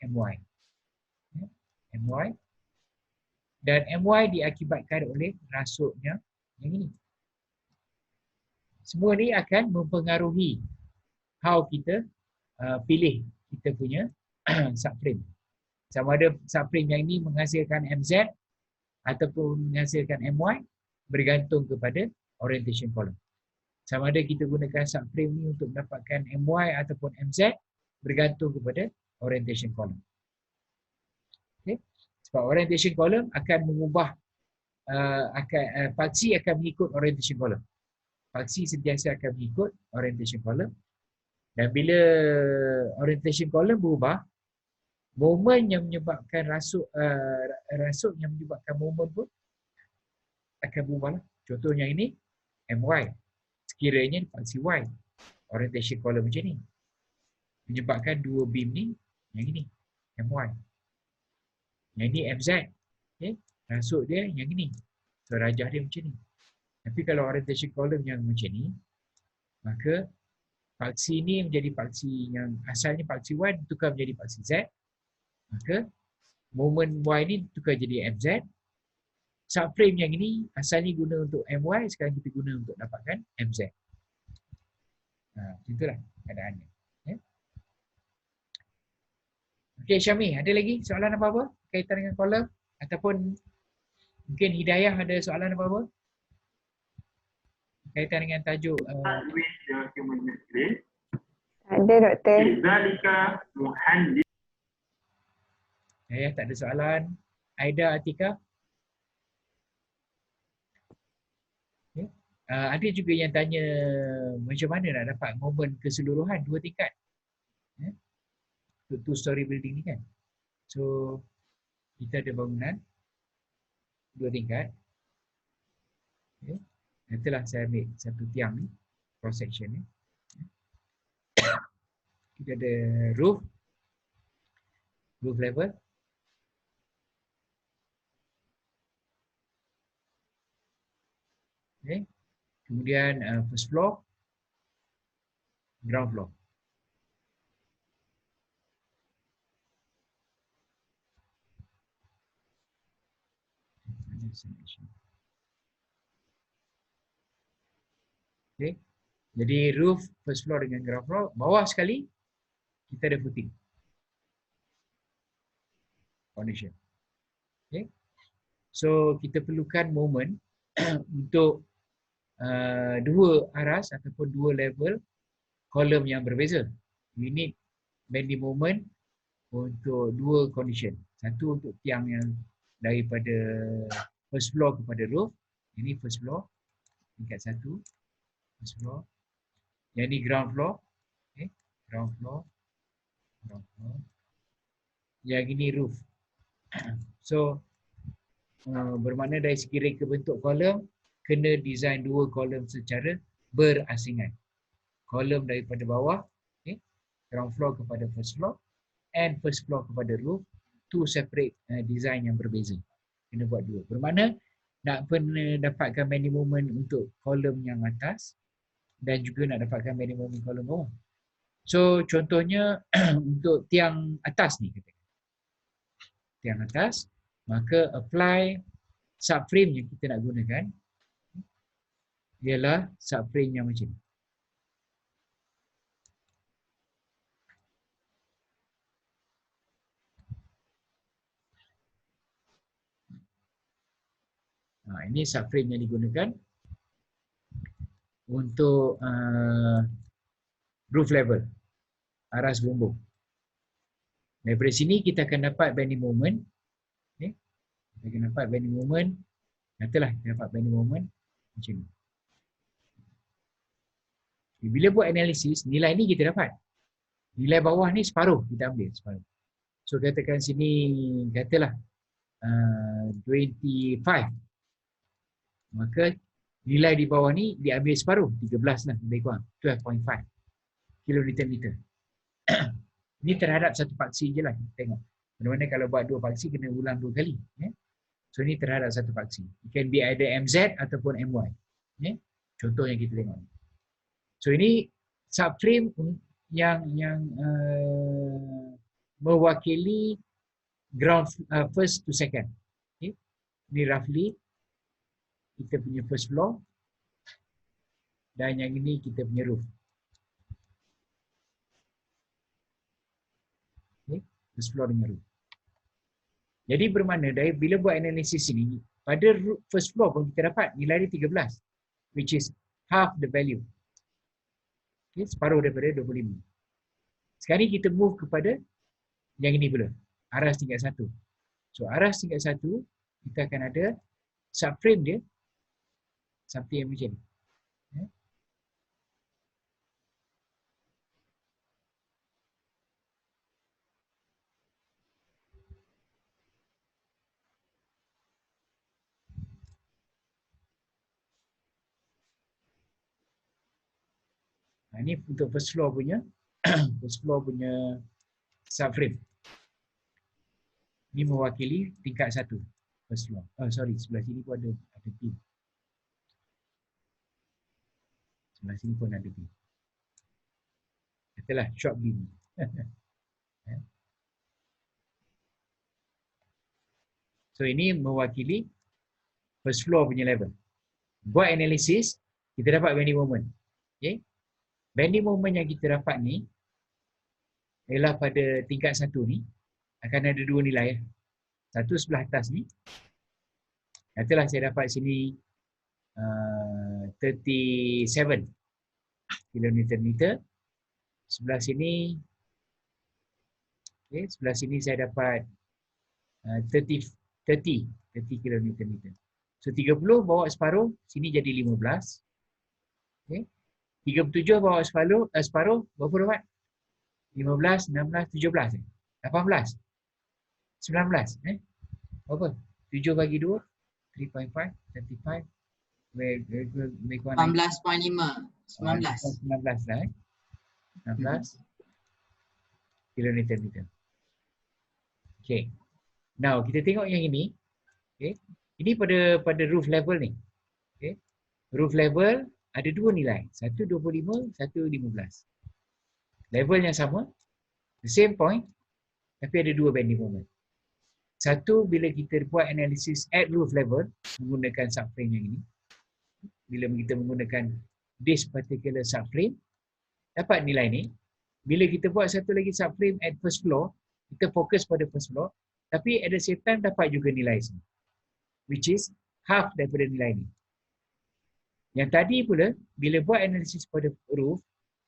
S2: MY. MY. Dan MY diakibatkan oleh rasuknya yang ini. Semua ni akan mempengaruhi how kita pilih kita punya subframe. Sama ada subframe yang ini menghasilkan MZ ataupun menghasilkan MY bergantung kepada orientation column. Sama ada kita gunakan subframe ni untuk mendapatkan MY ataupun MZ bergantung kepada orientation column. Okay. Sebab orientation column akan mengubah paksi akan mengikut orientation column. Paksi sentiasa akan mengikut orientation column. Dan bila orientation column berubah, moment yang menyebabkan rasuk yang menyebabkan moment pun akan berubah. Contohnya ini MY. Sekiranya paksi Y, orientation column macam ni, menyebabkan dua beam ni yang ini MY. Yang ni MZ. Okay. Rasuk dia yang ini. So rajah dia macam ni. Tapi kalau orientation column yang macam ni, maka paksi ni menjadi paksi yang asalnya paksi Y tukar menjadi paksi Z. Maka moment Y ni tukar jadi MZ. Subframe yang ini asalnya guna untuk MY, sekarang kita guna untuk dapatkan MZ. Itulah keadaannya. Okay. Okey Syami, ada lagi soalan apa-apa kaitan dengan kolom? Ataupun mungkin Hidayah ada soalan apa-apa? Kaitan dengan tajuk
S5: Ada doktor.
S2: Hidayah tak ada soalan. Aida, Atika? Okay. Ada juga yang tanya macam mana nak dapat momen keseluruhan 2 tingkat. Untuk 2 story building ni kan. So kita ada bangunan 2 tingkat. Okay. Nantilah saya ambil satu tiang ni, cross section ni. Kita ada roof level. Okay. Kemudian first floor, ground floor. Okay. Jadi roof, first floor dengan ground floor. Bawah sekali kita ada footing. Foundation. Okay. So kita perlukan moment untuk 2 aras ataupun 2 level kolom yang berbeza. We need bending moment untuk 2 condition. Satu untuk tiang yang daripada first floor kepada roof. Ini first floor, tingkat 1. First floor. Yang ini ground floor. Okay. Ground floor. Yang ini roof. So bermakna dari segi reka bentuk kolom kena design 2 kolom secara berasingan. Kolom daripada bawah, okay, ground floor kepada first floor, and first floor kepada roof, 2 separate design yang berbeza. Kena buat 2. Bermakna nak pernah dapatkan bending moment untuk kolom yang atas dan juga nak dapatkan bending moment kolom bawah. So contohnya untuk tiang atas ni, tiang atas, maka apply subframe yang kita nak gunakan ialah subframe yang macam ni. Ini subframe yang digunakan untuk roof level, aras bumbung. Daripada sini kita akan dapat bending moment. Okay. Kita akan dapat bending moment. Katalah kita dapat bending moment macam ni. Bila buat analisis, nilai ni kita dapat. Nilai bawah ni separuh kita ambil. Separuh. So katakan sini, katalah 25. Maka nilai di bawah ni diambil separuh. 13 lah lebih kurang. 12.5 kilonewton-meter. Ini terhadap satu paksi je lah. Tengok. Bagaimana kalau buat 2 paksi kena ulang 2 kali. So ini terhadap satu paksi. It can be either MZ ataupun MY. Contoh yang kita tengok. So ini subframe yang mewakili ground first to second. Okay. Ini roughly kita punya first floor dan yang ini kita punya roof. Okay. First floor dengan roof. Jadi bermakna dari bila buat analisis ini, pada first floor pun kita dapat nilai dia 13, which is half the value. Okay, separuh daripada 25. Sekarang kita move kepada yang ini pula, aras tingkat 1. So aras tingkat 1, kita akan ada subframe dia, seperti yang macam ni. Ini untuk first floor punya subframe. Ini mewakili tingkat 1. First floor. Oh sorry, sebelah sini pun ada beam. Sebelah sini pun ada beam. Katalah short beam. So ini mewakili first floor punya level. Buat analisis, kita dapat bending moment. Okay? Bending moment yang kita dapat ni ialah pada tingkat 1 ni akan ada 2 nilai. Satu sebelah atas ni. Katalah saya dapat sini 37 km/meter. Sebelah sini sebelah sini saya dapat 30 km/meter. So 30 bawa separuh, sini jadi 15. Okay. 37 bawa separuh, berapa dapat? 15, 16, 17, 18, 19, berapa? 7 bagi 2, 3.5, 35, make
S4: 18.5. 19.
S2: 19 lah 16 km/meter. Okay. Now, kita tengok yang ini. Okay. Ini pada roof level ni. Okay. Roof level ada 2 nilai. Satu 25, satu 15. Level yang sama, the same point, tapi ada 2 bending moment. Satu, bila kita buat analisis at roof level menggunakan subframe yang ini, bila kita menggunakan this particular subframe, dapat nilai ni. Bila kita buat satu lagi subframe at first floor, kita fokus pada first floor, tapi at the same time dapat juga nilai sini, which is half daripada nilai ni. Yang tadi pula, bila buat analisis pada roof,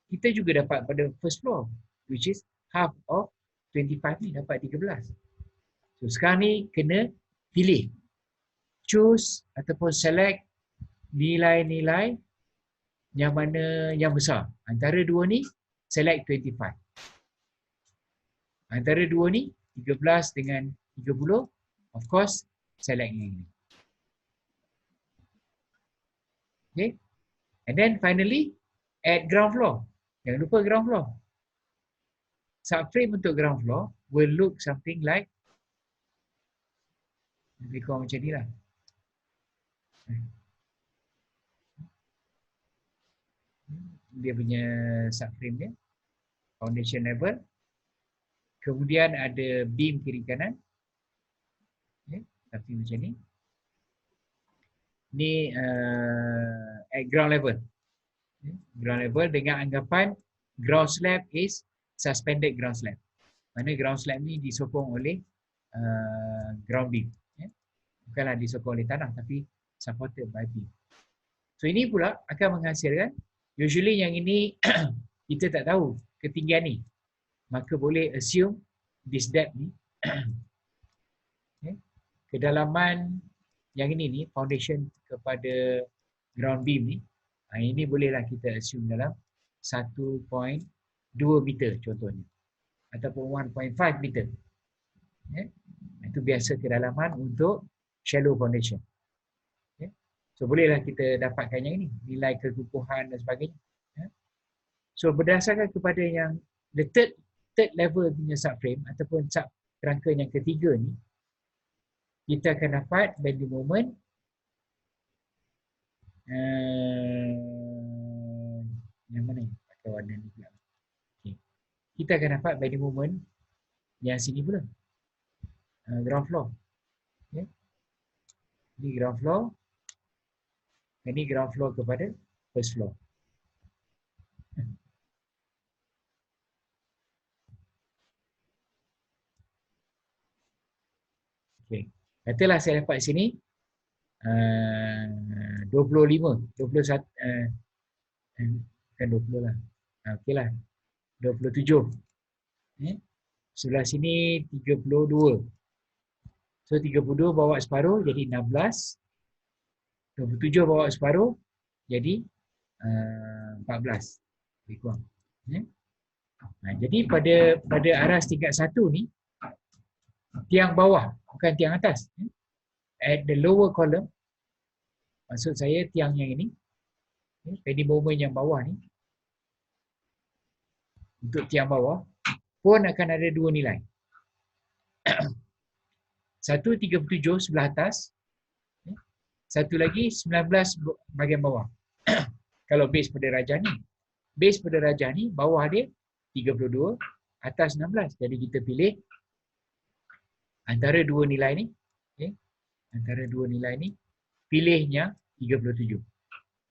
S2: kita juga dapat pada first floor, which is half of 25 ni, dapat 13. So sekarang ni kena pilih, choose ataupun select nilai-nilai yang mana yang besar. Antara dua ni, select 25. Antara dua ni, 13 dengan 30, of course, select yang ini. Okay. And then finally, at ground floor. Jangan lupa ground floor. Subframe untuk ground floor will look something like lebih kurang macam ni lah. Dia punya subframe dia. Foundation level. Kemudian ada beam kiri kanan. Okay. Tapi macam ni. Ni at ground level. Ground level dengan anggapan ground slab is suspended ground slab. Mana ground slab ni disokong oleh ground beam. Bukanlah disokong oleh tanah tapi supported by beam. So ini pula akan menghasilkan, usually yang ini kita tak tahu ketinggian ni. Maka boleh assume this depth ni kedalaman yang ini ni, foundation kepada ground beam ni, ini bolehlah kita assume dalam 1.2 meter contohnya. Ataupun 1.5 meter. Itu biasa kedalaman untuk shallow foundation. So bolehlah kita dapatkan yang ini, nilai kekukuhan dan sebagainya. So berdasarkan kepada yang the third level punya subframe ataupun sub kerangka yang ketiga ni, kita akan dapat bending moment yang mana ni? Pakai warna ni pula. Okay. Kita akan dapat bending moment yang sini pula. Ground floor. Okay. Ini ground floor. Ini ground floor kepada first floor. Okay. Katalah saya dapat sini 25, 21, bukan 20 lah. Okey lah. 27. Sebelah sini 32. So 32 bawa separuh jadi 16. 27 bawa separuh jadi 14. Lebih kurang. Jadi pada aras tingkat 1 ni, tiang bawah, bukan tiang atas. At the lower column, maksud saya tiang yang ini, bending moment yang bawah ni, untuk tiang bawah, pun akan ada 2 nilai. Satu 37 sebelah atas. Satu lagi 19 bahagian bawah. Kalau base pada rajah ni. Base pada rajah ni, bawah dia 32, atas 16. Jadi kita pilih antara dua nilai ni. Okay. Antara dua nilai ni, pilihnya 37.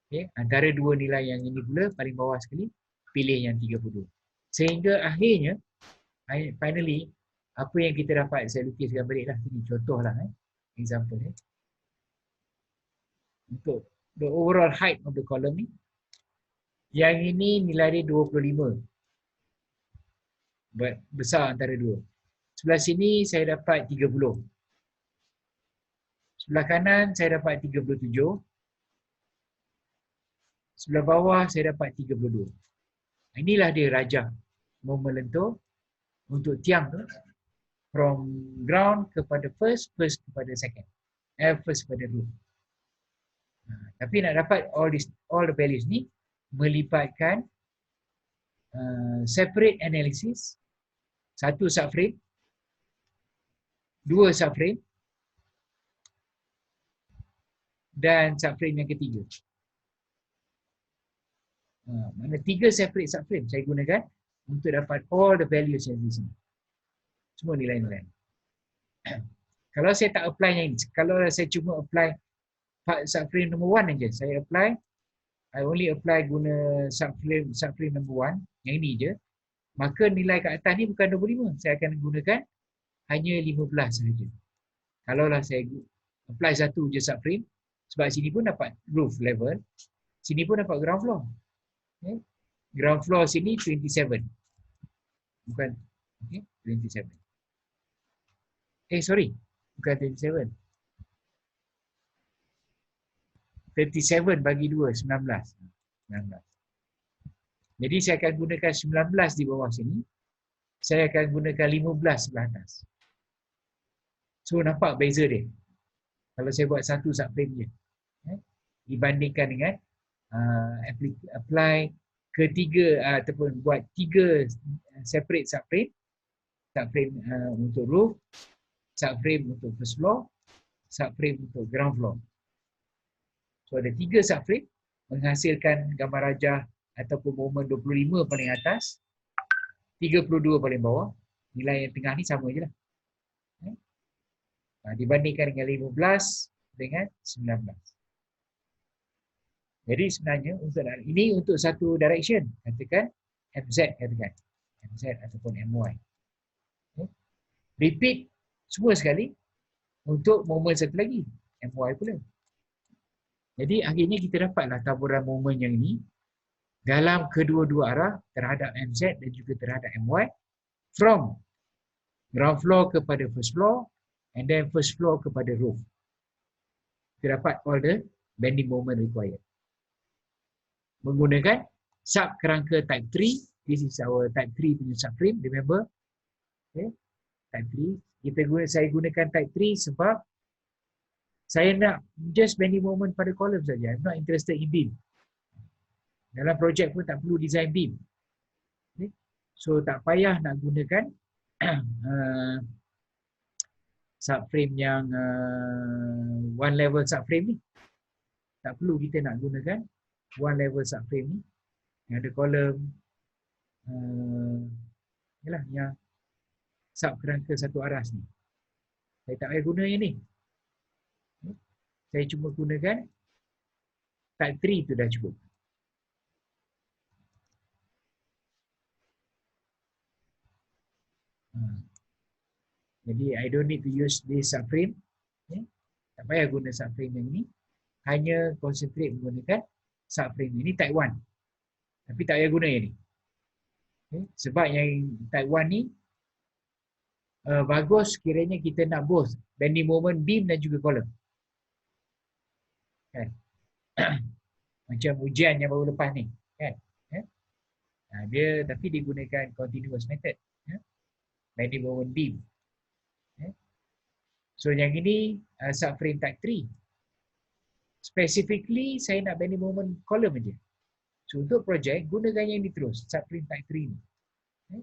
S2: Okay. Antara dua nilai yang ini pula, paling bawah sekali, pilih yang 32. Sehingga akhirnya, finally, apa yang kita dapat, saya lukiskan balik lah. Ini contoh lah. Example. Untuk the overall height of the column ni, yang ini nilai dia 25. Besar antara dua. Sebelah sini saya dapat 30. Sebelah kanan saya dapat 37. Sebelah bawah saya dapat 32. Inilah dia rajah momen lentur untuk tiang tu. From ground kepada first kepada second. First kepada roof. Tapi nak dapat all the values ni melibatkan separate analysis, satu subframe, dua subframe dan subframe yang ketiga. Mana 3 separate subframe saya gunakan untuk dapat all the values yang di sini. Semua nilai-nilai. Kalau saya tak apply yang ini, kalau saya cuma apply subframe number 1 aja, saya apply, I only apply guna subframe number 1, yang ini je, maka nilai kat atas ni bukan 25, saya akan gunakan hanya 15 sahaja. Kalaulah saya apply satu je subframe, sebab sini pun dapat roof level, sini pun dapat ground floor. Okay. Ground floor sini 27. Bukan, okay, 27. Sorry, bukan 27. 37 bagi 2, 19. Jadi saya akan gunakan 19 di bawah sini. Saya akan gunakan 15 sebelah atas. So nampak beza dia. Kalau saya buat satu subframe je. Dibandingkan dengan apply ketiga ataupun buat 3 separate subframe. Subframe untuk roof, subframe untuk first floor, subframe untuk ground floor. So ada 3 subframe menghasilkan gambar rajah ataupun momen 25 paling atas, 32 paling bawah. Nilai yang tengah ni sama je lah. Dibandingkan dengan 15 dengan 19. Jadi sebenarnya ini untuk satu direction. Katakan MZ, katakan MZ ataupun MY. Repeat semua sekali untuk momen satu lagi, MY pula. Jadi akhirnya kita dapatlah taburan momen yang ini dalam kedua-dua arah terhadap MZ dan juga terhadap MY from ground floor kepada first floor and then first floor kepada roof. Kita dapat all the bending moment required. Menggunakan sub kerangka type 3. This is our type 3 punya subframe, remember? Okay. Type 3. Saya gunakan type 3 sebab saya nak just bending moment pada column saja. I'm not interested in beam. Dalam projek pun tak perlu design beam. Okay. So tak payah nak gunakan subframe yang one level subframe ni. Tak perlu kita nak gunakan one level subframe ni. Yang ada kolom yang sub kerangka satu aras ni. Saya tak payah guna yang ni. Saya cuma gunakan type 3 tu dah cukup. Jadi I don't need to use this subframe. Tak payah guna subframe yang ni. Hanya concentrate menggunakan subframe ini type 1. Tapi tak payah guna yang ni. Sebab yang type 1 ni bagus kiranya kita nak both bending moment beam dan juga column. Kan? Macam ujian yang baru lepas ni, kan? Dia tapi digunakan continuous method, bending moment beam. So yang ini subframe type 3. Specifically saya nak bending moment column aja. So untuk projek gunakan yang ini terus, subframe type 3 ni.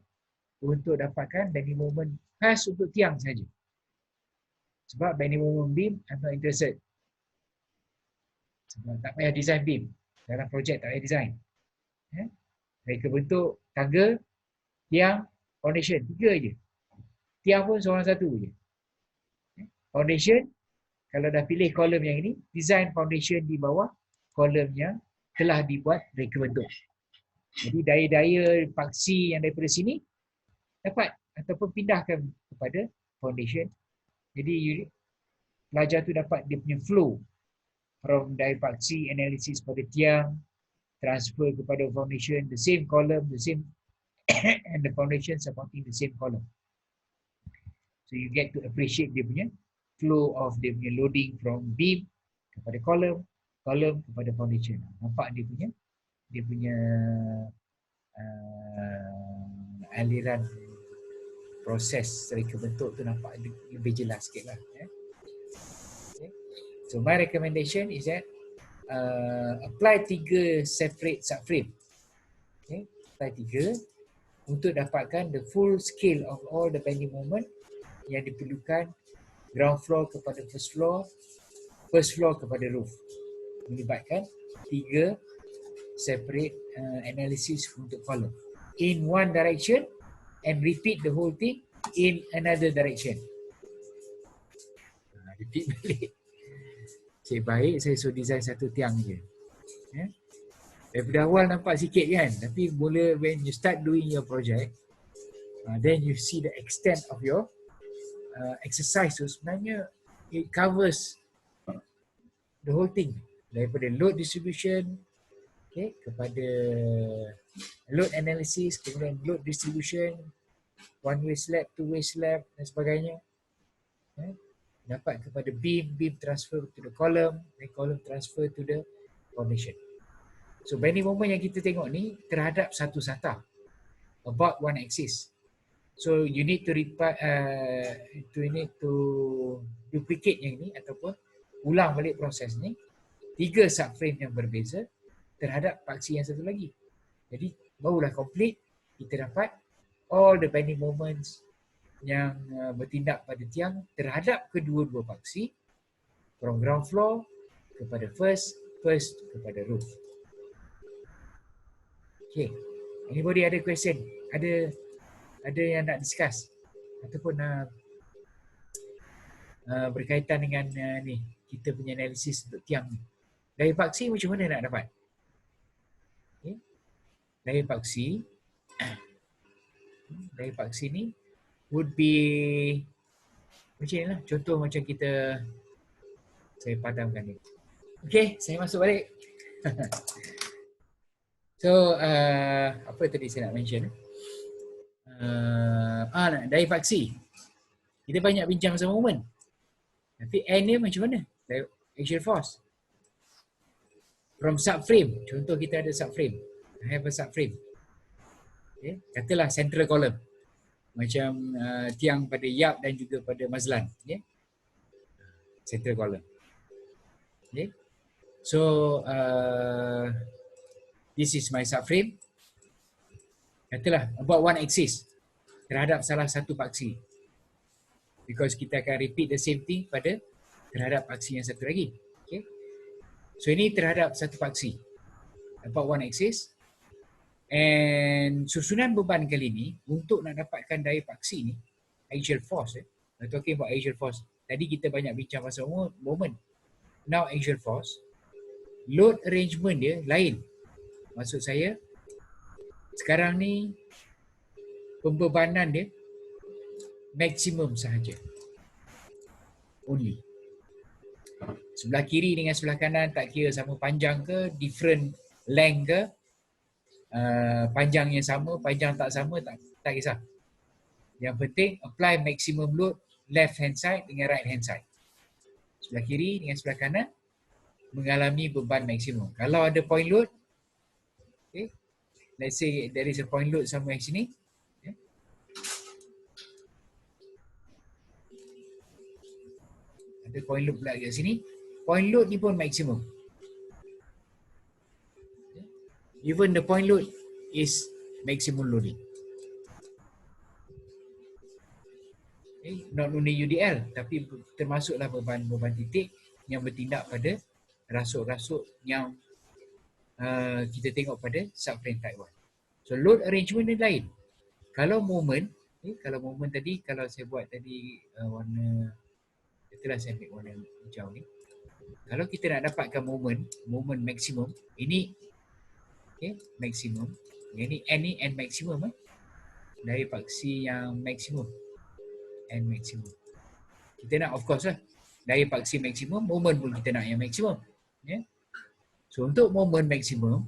S2: Untuk dapatkan bending moment khas untuk tiang saja. Sebab bending moment beam, I'm not interested. Sebab tak payah design beam. Dalam projek tak payah design. Mereka bentuk tangga, tiang, foundation. 3 je. Tiang pun seorang satu je. Foundation, kalau dah pilih kolom yang ini, design foundation di bawah kolom yang telah dibuat mereka bentuk. Jadi daya-daya paksi yang daripada sini dapat ataupun pindahkan kepada foundation. Jadi pelajar tu dapat dia punya flow from daya paksi analisis pada tiang, transfer kepada foundation, the same column, the same and the foundation supporting the same column. So you get to appreciate dia punya flow of dia punya loading from beam kepada column, column kepada foundation. Nampak dia punya aliran proses reka bentuk tu nampak lebih jelas sikit lah. Okay. So my recommendation is that apply 3 separate subframe. Okay. Apply 3 untuk dapatkan the full scale of all the bending moment yang diperlukan ground floor kepada first floor kepada roof. Melibatkan 3 separate analysis untuk column in one direction and repeat the whole thing in another direction. Repeat balik. Cik baik saya suruh design satu tiang je. Daripada awal nampak sikit kan, tapi mula when you start doing your project, then you see the extent of your exercise tu sebenarnya it covers the whole thing. Daripada load distribution, okay, kepada load analysis, kemudian load distribution, one way slab, two way slab dan sebagainya. Dapat kepada beam transfer to the column, dan column transfer to the foundation. So bending moment yang kita tengok ni terhadap satu SATA, about one axis. So you need to duplicate yang ni ataupun ulang balik proses ni 3 subframe yang berbeza terhadap paksi yang satu lagi. Jadi barulah complete, kita dapat all the bending moments yang bertindak pada tiang terhadap kedua-dua paksi from ground floor kepada first kepada roof. Okay, anybody ada question? Ada yang nak discuss ataupun berkaitan dengan ni kita punya analisis untuk tiang ni. Daya paksi macam mana nak dapat? Okay. Daya paksi ni would be macam ni lah. Contoh macam saya padamkan ni. Okay, saya masuk balik. So, apa tadi saya nak mention? Daya paksi. Kita banyak bincang pasal moment. Tapi N ni macam mana? Axial force. From subframe. Contoh kita ada subframe. I have a subframe. Okay. Katalah central column. Macam tiang pada Yap dan juga pada Mazlan. Okay. Central column. Okay. So, this is my subframe. Katalah about one axis terhadap salah satu paksi. Because kita akan repeat the same thing terhadap paksi yang satu lagi. Okay. So ini terhadap satu paksi. About one axis. And susunan beban kali ni untuk nak dapatkan daya paksi ni, axial force. We're talking about axial force. Tadi kita banyak bincang pasal moment. Now axial force. Load arrangement dia lain. Maksud saya, sekarang ni pembebanan dia maksimum sahaja. Only. Sebelah kiri dengan sebelah kanan tak kira sama panjang ke, different length ke, panjang yang sama, panjang tak sama, tak kisah. Yang penting apply maximum load left hand side dengan right hand side. Sebelah kiri dengan sebelah kanan mengalami beban maksimum. Kalau ada point load, okay, let's say there is a point load somewhere sini. Okay. Ada point load pula kat sini. Point load ni pun maksimum. Okay. Even the point load is maximum loading. not only UDL tapi termasuklah beban titik yang bertindak pada rasuk-rasuk yang kita tengok pada subframe type 1. So load arrangement ni lain. Kalau moment, kalau moment tadi, kalau saya buat tadi warna, itulah saya ambil warna hijau ni. Kalau kita nak dapatkan moment maksimum, ini maksimum. Yang ni N ni N maksimum dari paksi yang maksimum. N maksimum. Kita nak of course lah dari paksi maksimum, moment pun kita nak yang maksimum. So untuk moment maksimum,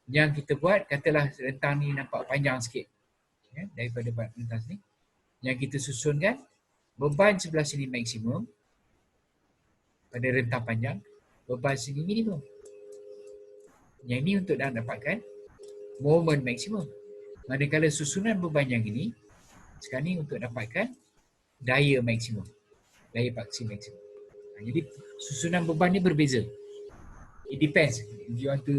S2: yang kita buat, katalah rentang ni nampak panjang sikit daripada rentang sini. Yang kita susunkan, beban sebelah sini maksimum pada rentang panjang, beban sini minimum. Yang ini untuk nak dapatkan moment maksimum. Manakala susunan beban yang ini, sekarang ni untuk dapatkan daya maksimum, daya paksi maksimum. Jadi susunan beban ni berbeza. It depends. If you want to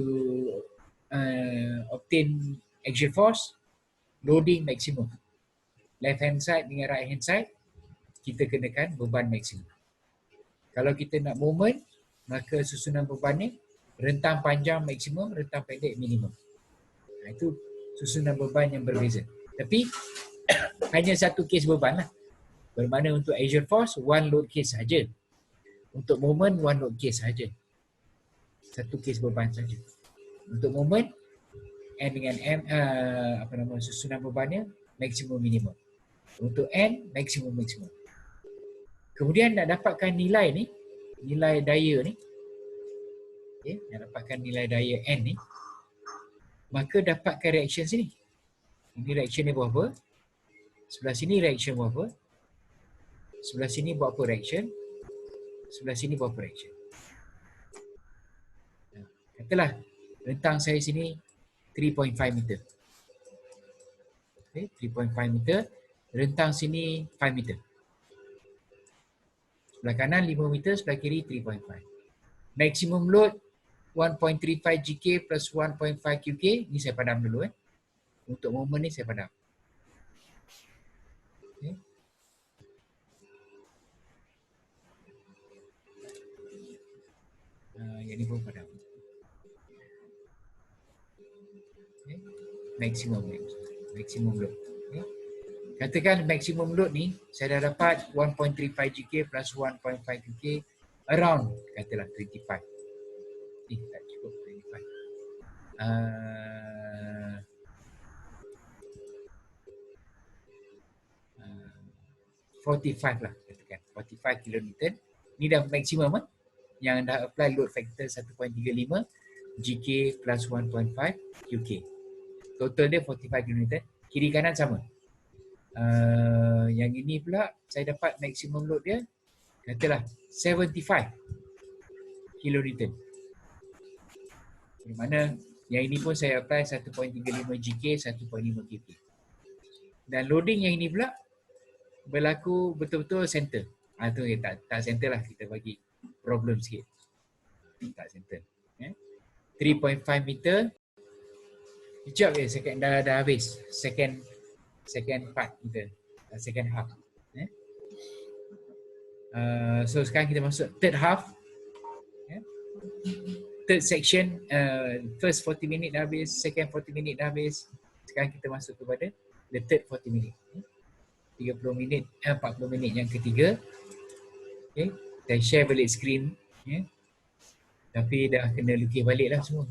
S2: obtain axial force, loading maksimum. Left hand side dengan right hand side, kita kenakan beban maksimum. Kalau kita nak moment, maka susunan beban ni rentang panjang maksimum, rentang pendek minimum. Itu susunan beban yang berbeza. Tapi hanya satu kes beban lah. Bermakna untuk axial force, one load case sahaja. Untuk moment, one load case sahaja. Satu kes beban saja. Untuk moment, N dengan M, susunan bebannya maksimum minimum. Untuk N, maksimum. Kemudian nak dapatkan nilai ni, nilai daya ni, nak dapatkan nilai daya N ni, maka dapatkan reaction sini. Ini reaction ni berapa? Sebelah sini reaction berapa? Sebelah sini buat apa reaction? Sebelah sini buat apa reaction? Katalah rentang saya sini 3.5 meter. 3.5 meter. Rentang sini 5 meter. Sebelah kanan 5 meter, sebelah kiri 3.5. Maximum load 1.35 GK plus 1.5 QK. Ni saya padam dulu. Untuk moment ni saya padam. Yang ni pun padam. Maximum load. Katakan maximum load ni saya dah dapat 1.35 GK plus 1.5 QK around katalah 25. Tak cukup 45 lah katakan. 45 kN. Ni dah maksimum yang dah apply load factor 1.35 GK plus 1.5 QK. Total dia 45 kN. Kiri kanan sama. Yang ini pula saya dapat maksimum load dia katalah 75 kN. Di mana yang ini pun saya apply 1.35 GK, 1.5 QK. Dan loading yang ini pula berlaku betul-betul center. Tu tak center lah, kita bagi problem sikit. Tak center. 3.5 meter. Sekejap je, dah habis. Second part kita. Second half. So sekarang kita masuk third half. Third section, first 40 minit dah habis, second 40 minit dah habis. Sekarang kita masuk kepada the third 40 minit. 40 minit yang ketiga. Saya share balik screen. Tapi dah kena lukis balik lah semua.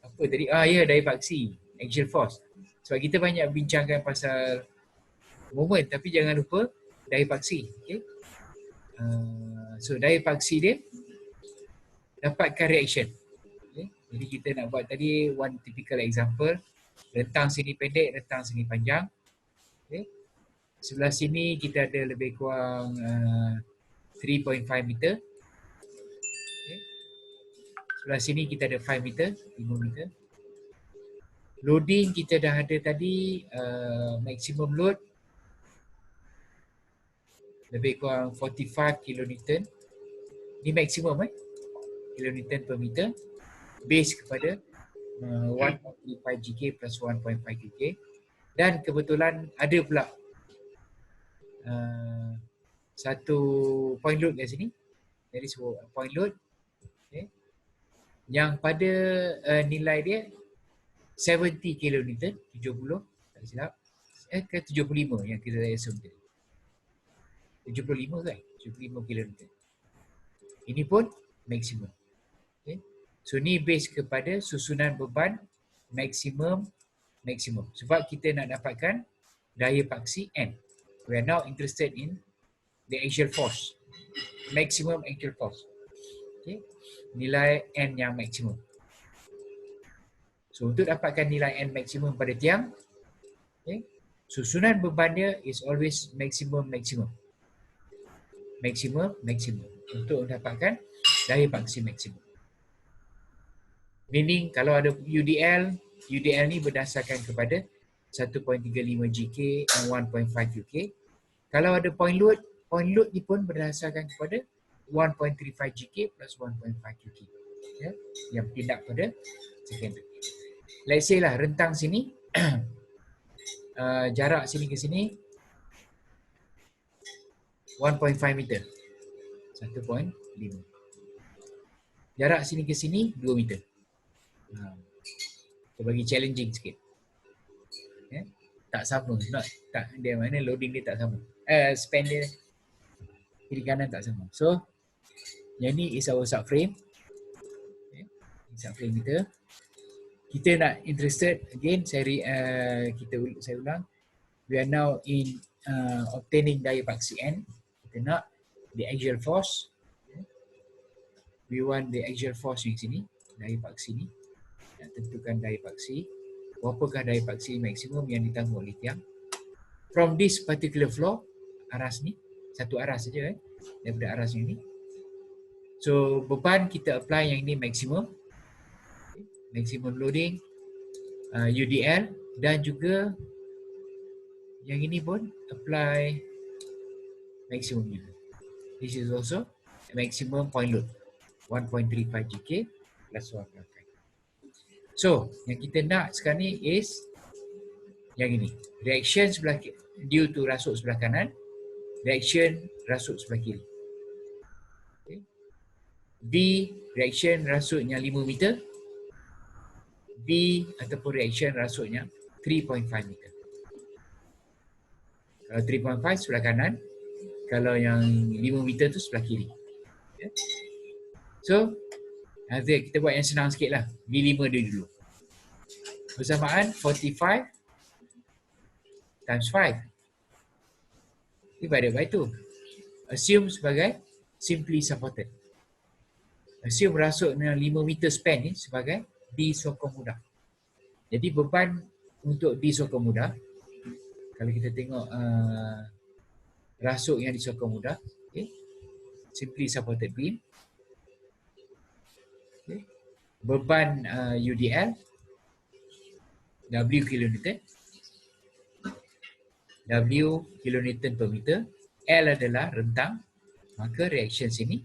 S2: Apa tadi? Daya paksi, axial force. Sebab kita banyak bincangkan pasal moment, tapi jangan lupa daya paksi. So daya paksi dia dapatkan reaction. Jadi kita nak buat tadi one typical example. Rentang sini pendek, rentang sini panjang. Sebelah sini kita ada lebih kurang 3.5 meter. Sebelah sini kita ada 5 meter, 5 meter. Loading kita dah ada tadi, maximum load lebih kurang 45 kN. Ni maksimum kilonewton per meter. Base kepada 1.35 GK plus 1.5 QK. Dan kebetulan ada pula satu point load kat sini. Jadi point load, okay, yang pada nilai dia 70 kilonewton, 70 tak silap, ke 75 yang kita assume tadi. 75 kan? 75 kilonewton. Ini pun maksimum. Okay. So ni base kepada susunan beban maksimum. Sebab kita nak dapatkan daya paksi N. We are now interested in the axial force. Maximum axial force. Okay. Nilai N yang maksimum. So untuk dapatkan nilai N maksimum pada tiang, okay, susunan beban dia is always maximum. Untuk mendapatkan daya paksi maksimum. Meaning kalau ada UDL ni berdasarkan kepada 1.35 GK dan 1.5 UK. Kalau ada point load ni pun berdasarkan kepada 1.35 GK plus 1.5 UK. Ya, yang bertindak pada secondary. Let's say lah rentang sini, jarak sini ke sini 1.5 meter. 1.5. Jarak sini ke sini 2 meter. Kita bagi challenging sikit. Yeah. Tak sama. Dia mana loading dia tak sama. Span dia kiri kanan tak sama. So, yang ni is our subframe. Okay. Subframe kita. Kita nak interested, again, saya ulang. We are now in obtaining daya paksi N. Kita nak the axial force. Okay. We want the axial force yang sini. Daya paksi ni. Nak tentukan daya paksi. Berapakah daya paksi maksimum yang ditanggung oleh tiang. From this particular floor, aras ni, satu aras saja daripada aras yang ni. So beban kita apply yang ini maksimum. Maximum loading, UDL, dan juga yang ini pun apply maksimumnya. This is also maximum point load, 1.35 GK plus 1.5. So, yang kita nak sekarang ni is yang ini. Reaction sebelah due to rasuk sebelah kanan, reaction rasuk sebelah kiri. Okay. B, reaction rasuknya 5 meter. B ataupun reaction rasuknya 3.5 meter. Kalau 3.5 sebelah kanan, kalau yang 5 meter tu sebelah kiri. Okay. So, kita buat yang senang sikit lah. B5 dia dulu. Bersamaan 45 times 5. Divided by 2. Assume sebagai simply supported. Assume rasuknya 5 meter span ni sebagai disokong mudah. Jadi beban untuk disokong mudah, kalau kita tengok rasuk yang disokong mudah, okay, simply supported beam, okay, beban UDL W kilonewton, W kilonewton per meter, L adalah rentang, maka reaction sini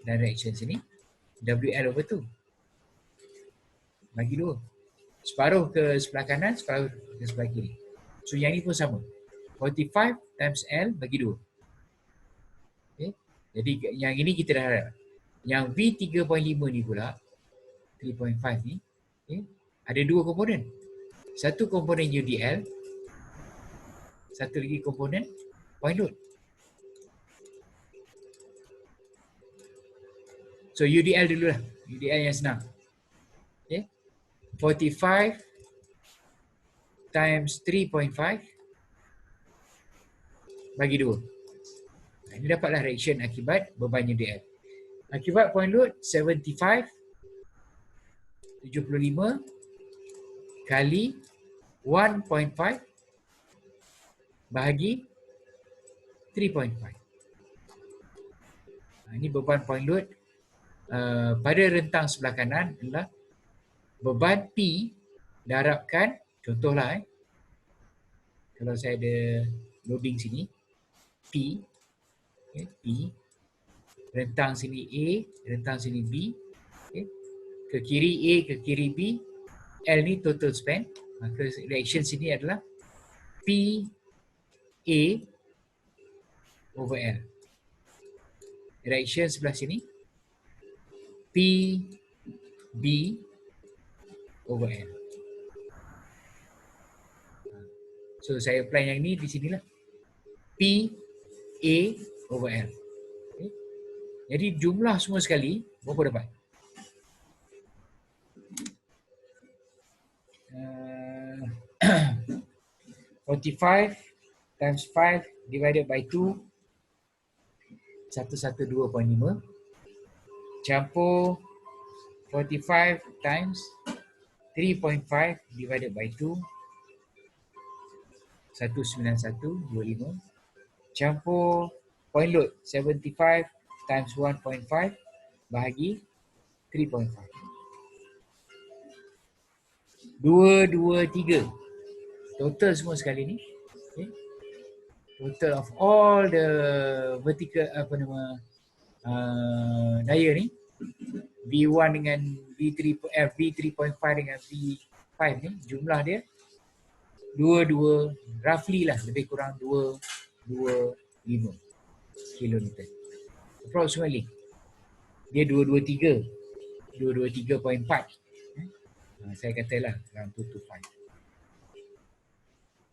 S2: dan reaction sini WL over 2. Bagi 2. Separuh ke sebelah kanan, separuh ke sebelah kiri. So yang ni pun sama. 45 times L bagi 2. Okay. Jadi yang ini kita dah harap. Yang V3.5 ni pula, 3.5 ni, okay, ada dua komponen. Satu komponen UDL, satu lagi komponen point load. So UDL dulu lah. UDL yang senang. Okay. 45 times 3.5 bagi 2. Ini dapatlah reaction akibat beban UDL. Akibat point load 75 kali 1.5 bahagi 3.5. Ini beban point load pada rentang sebelah kanan adalah beban P darabkan, contohlah kalau saya ada loading sini P, okay, P, rentang sini A, rentang sini B, okay, ke kiri A, ke kiri B, L ni total span, maka reaction sini adalah P A over L. Direction sebelah sini P B over L. So saya apply yang ni di sinilah. P A over L. Okay. Jadi jumlah semua sekali berapa dapat? 45 times 5 divided by 2 112.5 campur 45 times 3.5 divided by 2 191.25 campur point load 75 times 1.5 bahagi 3.5 223 total semua sekali ni, okay. Total of all the vertical daya ni V1 dengan V3 V3.5 dengan V5 ni jumlah dia 22 roughly lah lebih kurang 225 kilonewton approximately dia 223 223.4 saya katalah around 225.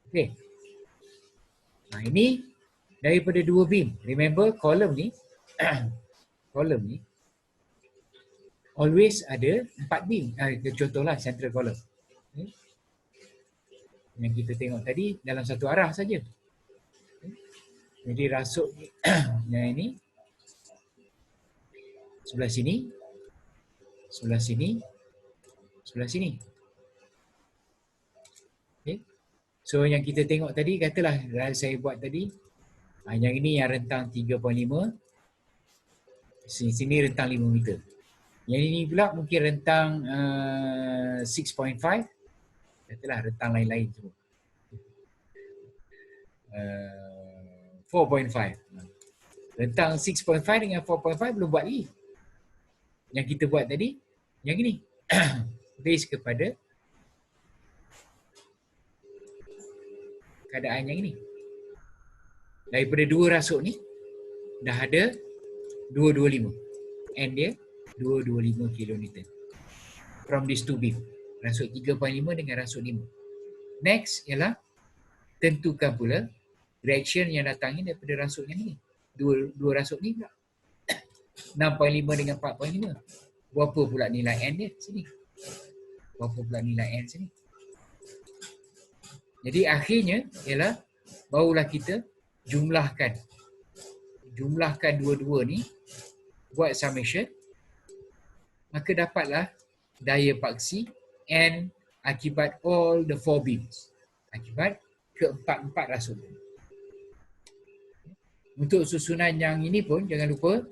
S2: Okay. Nah ini daripada dua beam. Remember kolom ni kolom ni always ada 4 beam. Contohlah central column. Okay. Yang kita tengok tadi dalam satu arah saja. Okay. Jadi rasuk yang ini sebelah sini, sebelah sini, sebelah sini. Okay. So yang kita tengok tadi, katalah saya buat tadi, yang ini yang rentang 3.5, sini rentang 5 meter. Yang ini pula mungkin rentang 6.5, katalah rentang lain-lain semua. 4.5. Rentang 6.5 dengan 4.5 belum buat lagi. Yang kita buat tadi, yang ini. Base kepada keadaan yang ini. Daripada dua rasuk ni dah ada 225. N dia 225 kilonewton. From these two beam. Rasuk 3.5 dengan rasuk 5. Next ialah tentukan pula reaction yang datangnya daripada rasuk yang ni. Dua rasuk ni pula. 6.5 dengan 4.5. Berapa pula nilai N dia sini? Berapa pula nilai N sini? Jadi akhirnya ialah barulah kita jumlahkan dua-dua ni, buat summation, maka dapatlah daya paksi N akibat all the four beams, akibat keempat-empat rasuk. Untuk susunan yang ini pun jangan lupa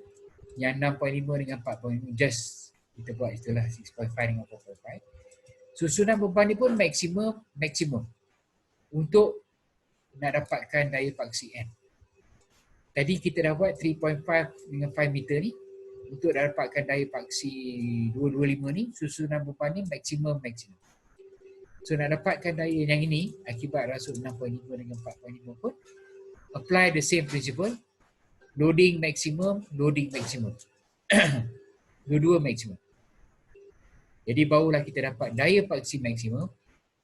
S2: yang 6.5 dengan 4.5, just kita buat itulah 6.5 dengan 4.5. Susunan beban ni pun maksimum untuk nak dapatkan daya paksi N. Tadi kita dah buat 3.5 dengan 5 meter ni. Untuk dapatkan daya paksi 225 ni, susunan beban ni maksimum. So nak dapatkan daya yang ini, akibat rasuk 6.5 dengan 4.5 pun, apply the same principle. Loading maksimum. Dua-dua maksimum. Jadi barulah kita dapat daya paksi maksimum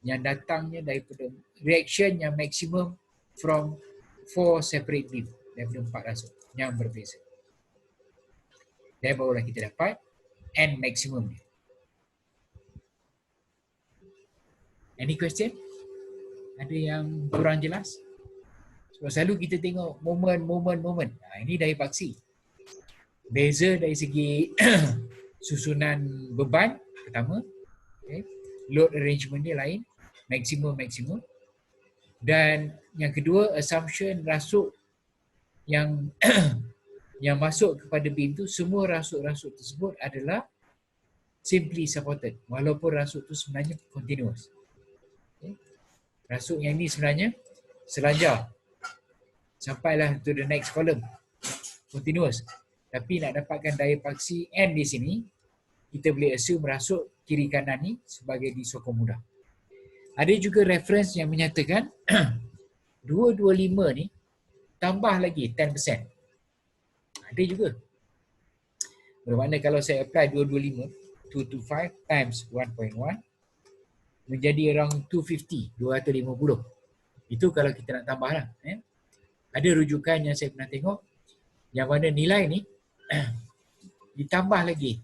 S2: yang datangnya daripada reaction yang maksimum from 4 separate beam, daripada 4 rasuk yang berbeza. Dan barulah kita dapat N maksimum dia. Any question? Ada yang kurang jelas? Sebab selalu kita tengok moment. Ini daya paksi. Beza dari segi susunan beban pertama, okay. Load arrangement dia lain, maksimum. Dan yang kedua, assumption rasuk yang yang masuk kepada beam tu, semua rasuk-rasuk tersebut adalah simply supported, walaupun rasuk tu sebenarnya continuous. Okay. Rasuk yang ni sebenarnya selanjar sampailah to the next column, continuous. Tapi nak dapatkan daya paksi N di sini, kita boleh assume rasuk kiri kanan ni sebagai disokong mudah. Ada juga reference yang menyatakan 225 ni tambah lagi 10%. Ada juga. Bermakna kalau saya apply 225, 225 times 1.1 menjadi around 250, 250. Itu kalau kita nak tambah lah. Ada rujukan yang saya pernah tengok yang mana nilai ni ditambah lagi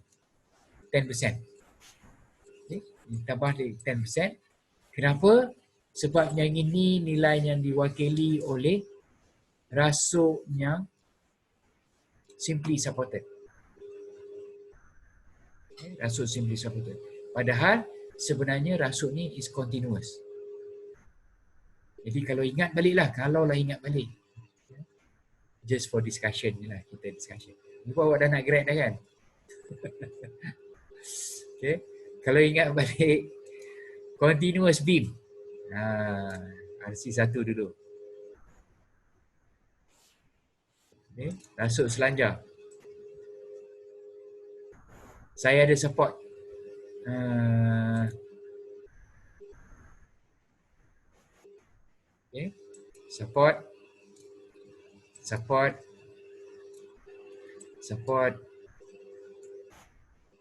S2: 10%. Okay? Ditambah lagi 10%. Kenapa? Sebab yang ini nilai yang diwakili oleh rasuk yang simply supported. Okay? Rasuk simply supported. Padahal sebenarnya rasuk ni is continuous. Jadi kalau ingat balik lah, kalaulah ingat balik. Just for discussion je lah, kita discussion. Lupa awak dah nak grad dah kan? Okay. Kalau ingat balik, continuous beam. RC1 dulu. Okay. Rasuk selanjar. Saya ada support. Okay. Support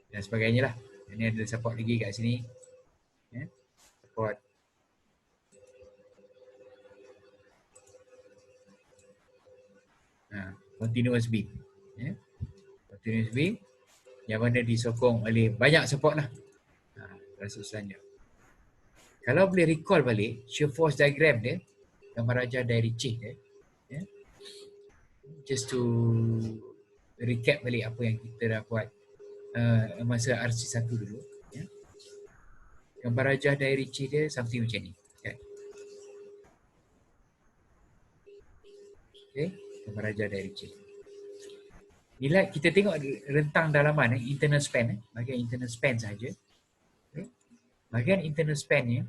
S2: dan sebagainya lah. Ini ada support lagi kat sini. Support. Continuous beam. Continuous beam yang mana disokong oleh banyak support lah. Rasuk selanjutnya. Kalau boleh recall balik shear force diagram dia, gambar ajar dari Cih dia, just to recap balik apa yang kita dah buat masa RC1 dulu. Gambar ajar dari Cih dia something macam ni. Okay. Gambar ajar dari Cih. Nilai kita tengok rentang dalaman internal span, bahagian internal span saja. Okay. Bahagian internal span ni,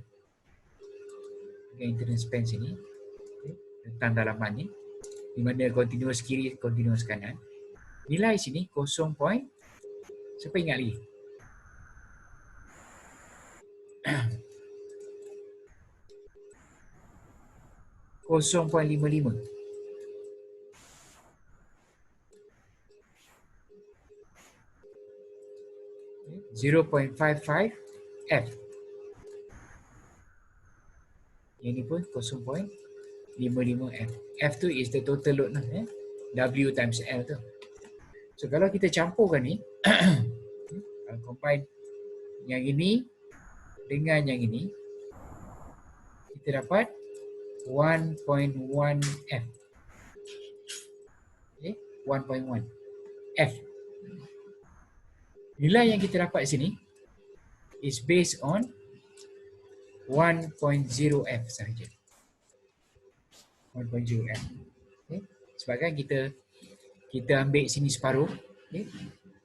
S2: bahagian internal span sini, okay, rentang dalaman ni, di mana continuous kiri, continuous kanan. Nilai sini 0. Siapa ingat lagi? .55. 0.55 F. Yang ni pun 0.55 F. F tu is the total load lah. W times L tu. So kalau kita campurkan ni, combine yang ini dengan yang ini, kita dapat 1.1 F. Okay, 1.1 F. Nilai yang kita dapat sini is based on 1.0 F sahaja. 1.0 F. Okay. Sebab kan kita ambil sini separuh. Okay.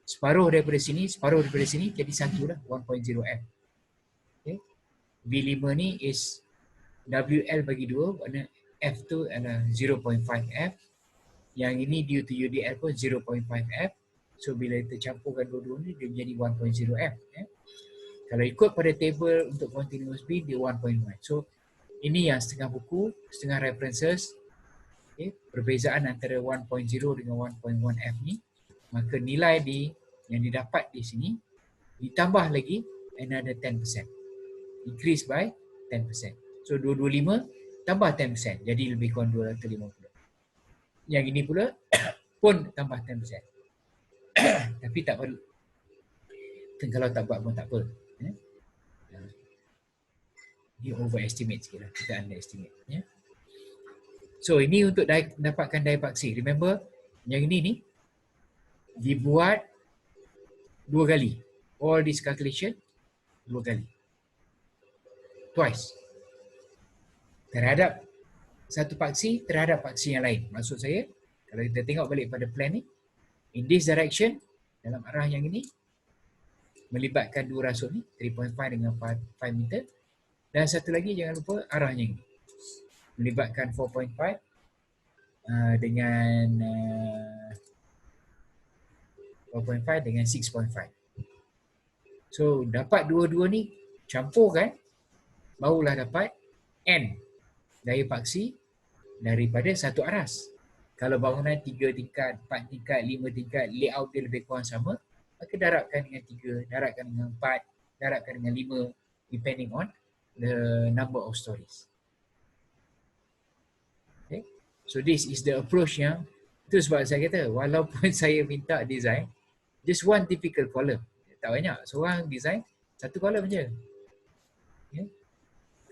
S2: Separuh daripada sini, separuh daripada sini, jadi satu lah, 1.0 F. Okay. V5 ni is WL bagi 2, makna F tu adalah 0.5 F. Yang ini due to UDL pun 0.5 F. So bila kita campurkan dua-dua ni, dia menjadi 1.0 F. Kalau ikut pada table untuk continuous beam, dia 1.1. So ini yang setengah buku, setengah references. Okay. Perbezaan antara 1.0 dengan 1.1 F ni, maka nilai yang didapat di sini ditambah lagi another 10%. Increase by 10%. So 225 tambah 10%, jadi lebih kurang 250. Yang ini pula pun tambah 10%. Tapi tak perlu. Kalau tak buat pun tak apa. Ini overestimate sikit lah. Kita underestimate. So ini untuk dapatkan Daipaxi. Remember, yang ini ni dibuat 2 kali. All this calculation 2 kali. Twice. Terhadap satu paksi, terhadap paksi yang lain. Maksud saya, kalau kita tengok balik pada plan ni, in this direction, dalam arah yang ini, melibatkan dua rasuk ni, 3.5 dengan 5 meter. Dan satu lagi, jangan lupa arahnya ini. Melibatkan 4.5 dengan 4.5 dengan 6.5. So, dapat dua-dua ni, campurkan, barulah dapat N daya paksi daripada satu aras. Kalau bangunan 3 tingkat, 4 tingkat, 5 tingkat, layout dia lebih kurang sama, maka darabkan dengan 3, darabkan dengan 4, darabkan dengan 5, depending on the number of stories. Okay. So this is the approach yang, itu sebab saya kata, walaupun saya minta design, just one typical column. Tak banyak, seorang design, satu column je. Okay.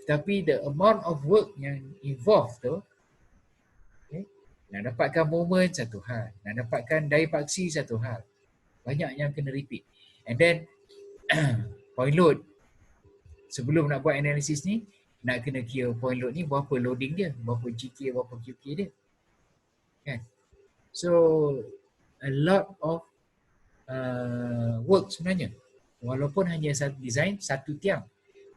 S2: Tapi the amount of work yang involved tu, okay, nak dapatkan moment satu hal, nak dapatkan daya paksi satu hal. Banyak yang kena repeat. And then, point load. Sebelum nak buat analisis ni, nak kena kira point load ni berapa loading dia, berapa GK, berapa QK dia. Kan? So, a lot of work sebenarnya. Walaupun hanya satu design, satu tiang.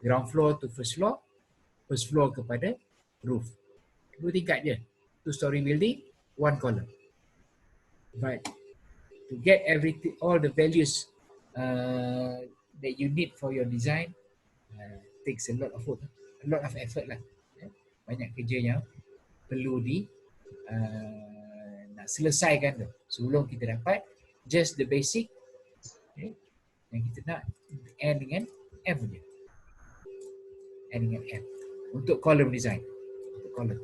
S2: Ground floor to first floor kepada roof. 2 tingkat je. 2-story building, 1 column. But to get everything, all the values that you need for your design takes a lot of work, a lot of effort lah. Banyak kerja yang perlu nak selesaikan tu sebelum kita dapat just the basic, okay, yang kita nak end dengan M je. End dengan M untuk column design, untuk column.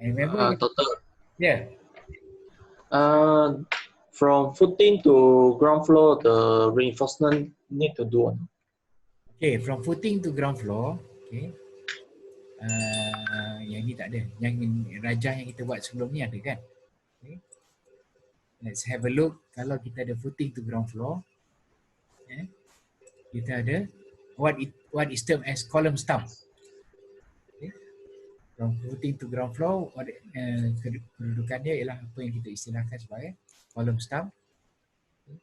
S2: And remember,
S6: Total.
S2: yeah.
S6: From footing to ground floor, the reinforcement need to do.
S2: Okay, from footing to ground floor, okay. Yang ni tak ada. Yang rajah yang kita buat sebelum ni ada kan? Okay. Let's have a look. Kalau kita ada footing to ground floor, kita ada what is termed as column stump. Okay. From footing to ground floor, kedudukan dia ialah apa yang kita istilahkan sebagai column stump, okay,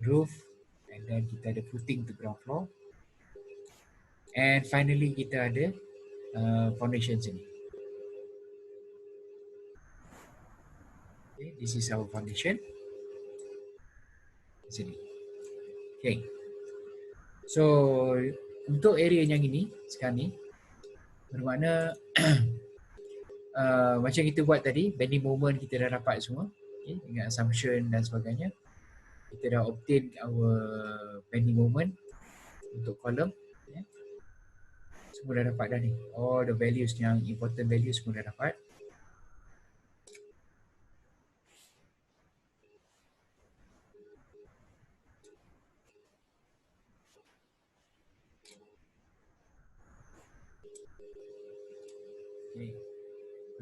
S2: roof, and then kita ada footing to ground floor, and finally kita ada foundation sini. Okay, this is our foundation sini. Okay, so untuk area yang ini sekarang ni bermakna macam kita buat tadi, bending moment kita dah dapat semua, okay, dengan assumption dan sebagainya. Kita dah obtain our bending moment untuk column, okay. Semua dah dapat dah ni, all the values yang important values semua dah dapat.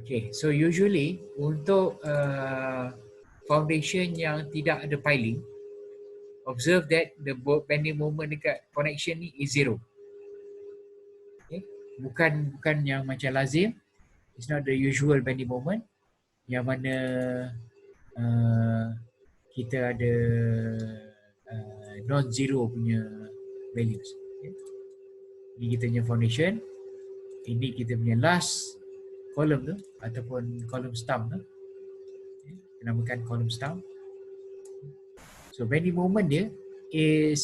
S2: Okay, so usually untuk foundation yang tidak ada piling, observe that the bending moment dekat connection ni is 0. Okay, bukan yang macam lazim, it's not the usual bending moment yang mana kita ada non-zero punya values. Okay. Ini kita punya foundation, ini kita punya last column tu ataupun column stump tu, okay, kita namakan column stump. So bending moment dia is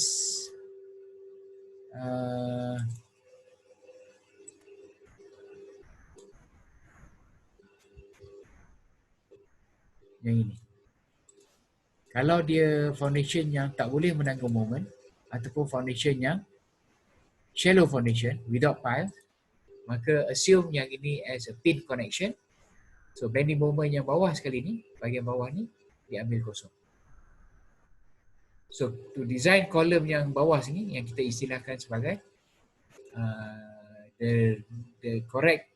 S2: yang ini. Kalau dia foundation yang tak boleh menanggung moment ataupun foundation yang shallow foundation without piles, maka assume yang ini as a pin connection. So bending moment yang bawah sekali ni, bahagian bawah ni diambil kosong. So to design column yang bawah sini yang kita istilahkan sebagai the correct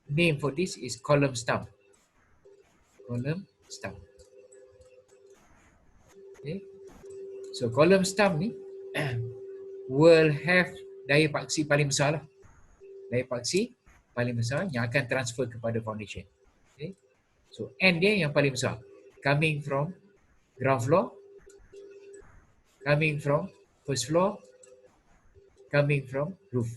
S2: name for this is column stump. Column stump. Okay. So column stump ni will have daya paksi paling besar lah. Daya paksi paling besar yang akan transfer kepada foundation. Okay. So N dia yang paling besar, coming from ground floor, coming from first floor, coming from roof.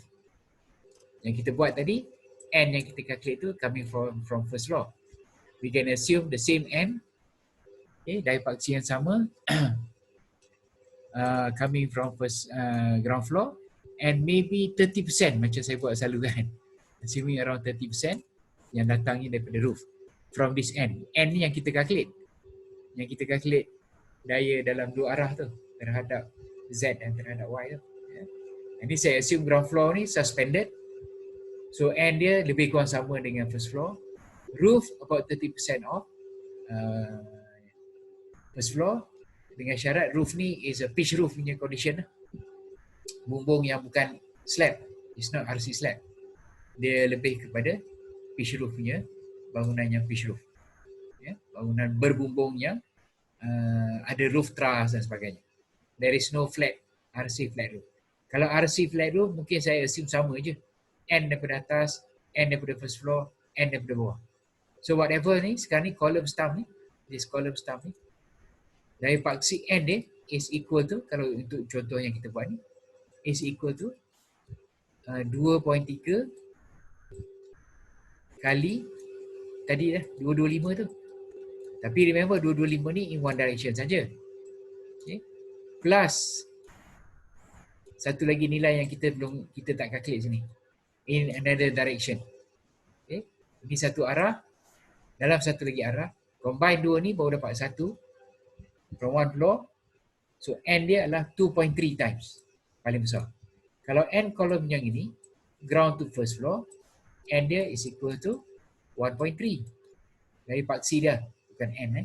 S2: Yang kita buat tadi, N yang kita calculate tu coming from first floor. We can assume the same N, okay, daya paksi yang sama coming from first ground floor, and maybe 30% macam saya buat selalu kan. Assuming around 30% yang datangnya daripada roof from this end. End ni yang kita calculate. Yang kita calculate daya dalam dua arah tu terhadap Z dan terhadap Y tu. Ya. Ini saya assume ground floor ni suspended. So end dia lebih kurang sama dengan first floor. Roof about 30% off first floor, dengan syarat roof ni is a pitch roof punya condition lah. Bumbung yang bukan slab. It's not RC slab. Dia lebih kepada pitch roof punya bangunan yang pitch roof. Ya, bangunan berbumbung yang ada roof truss dan sebagainya. There is no flat RC flat roof. Kalau RC flat roof mungkin saya assume sama je. End daripada atas, end daripada first floor, end daripada bawah. So whatever ni, sekarang ni column stump ni, this column stump ni, dari paksi end dia is equal to, kalau untuk contoh yang kita buat ni, is equal to 2.3 kali tadi dah 225 tu. Tapi remember 225 ni in one direction saja. Okay. Plus satu lagi nilai yang kita tak calculate sini. In another direction. Okay. Ini satu arah, dalam satu lagi arah. Combine dua ni baru dapat satu from one floor. So N dia adalah 2.3 times. Paling besar. Kalau N column yang ini, ground to first floor, N dia is equal to 1.3. Dari paksi dia, bukan N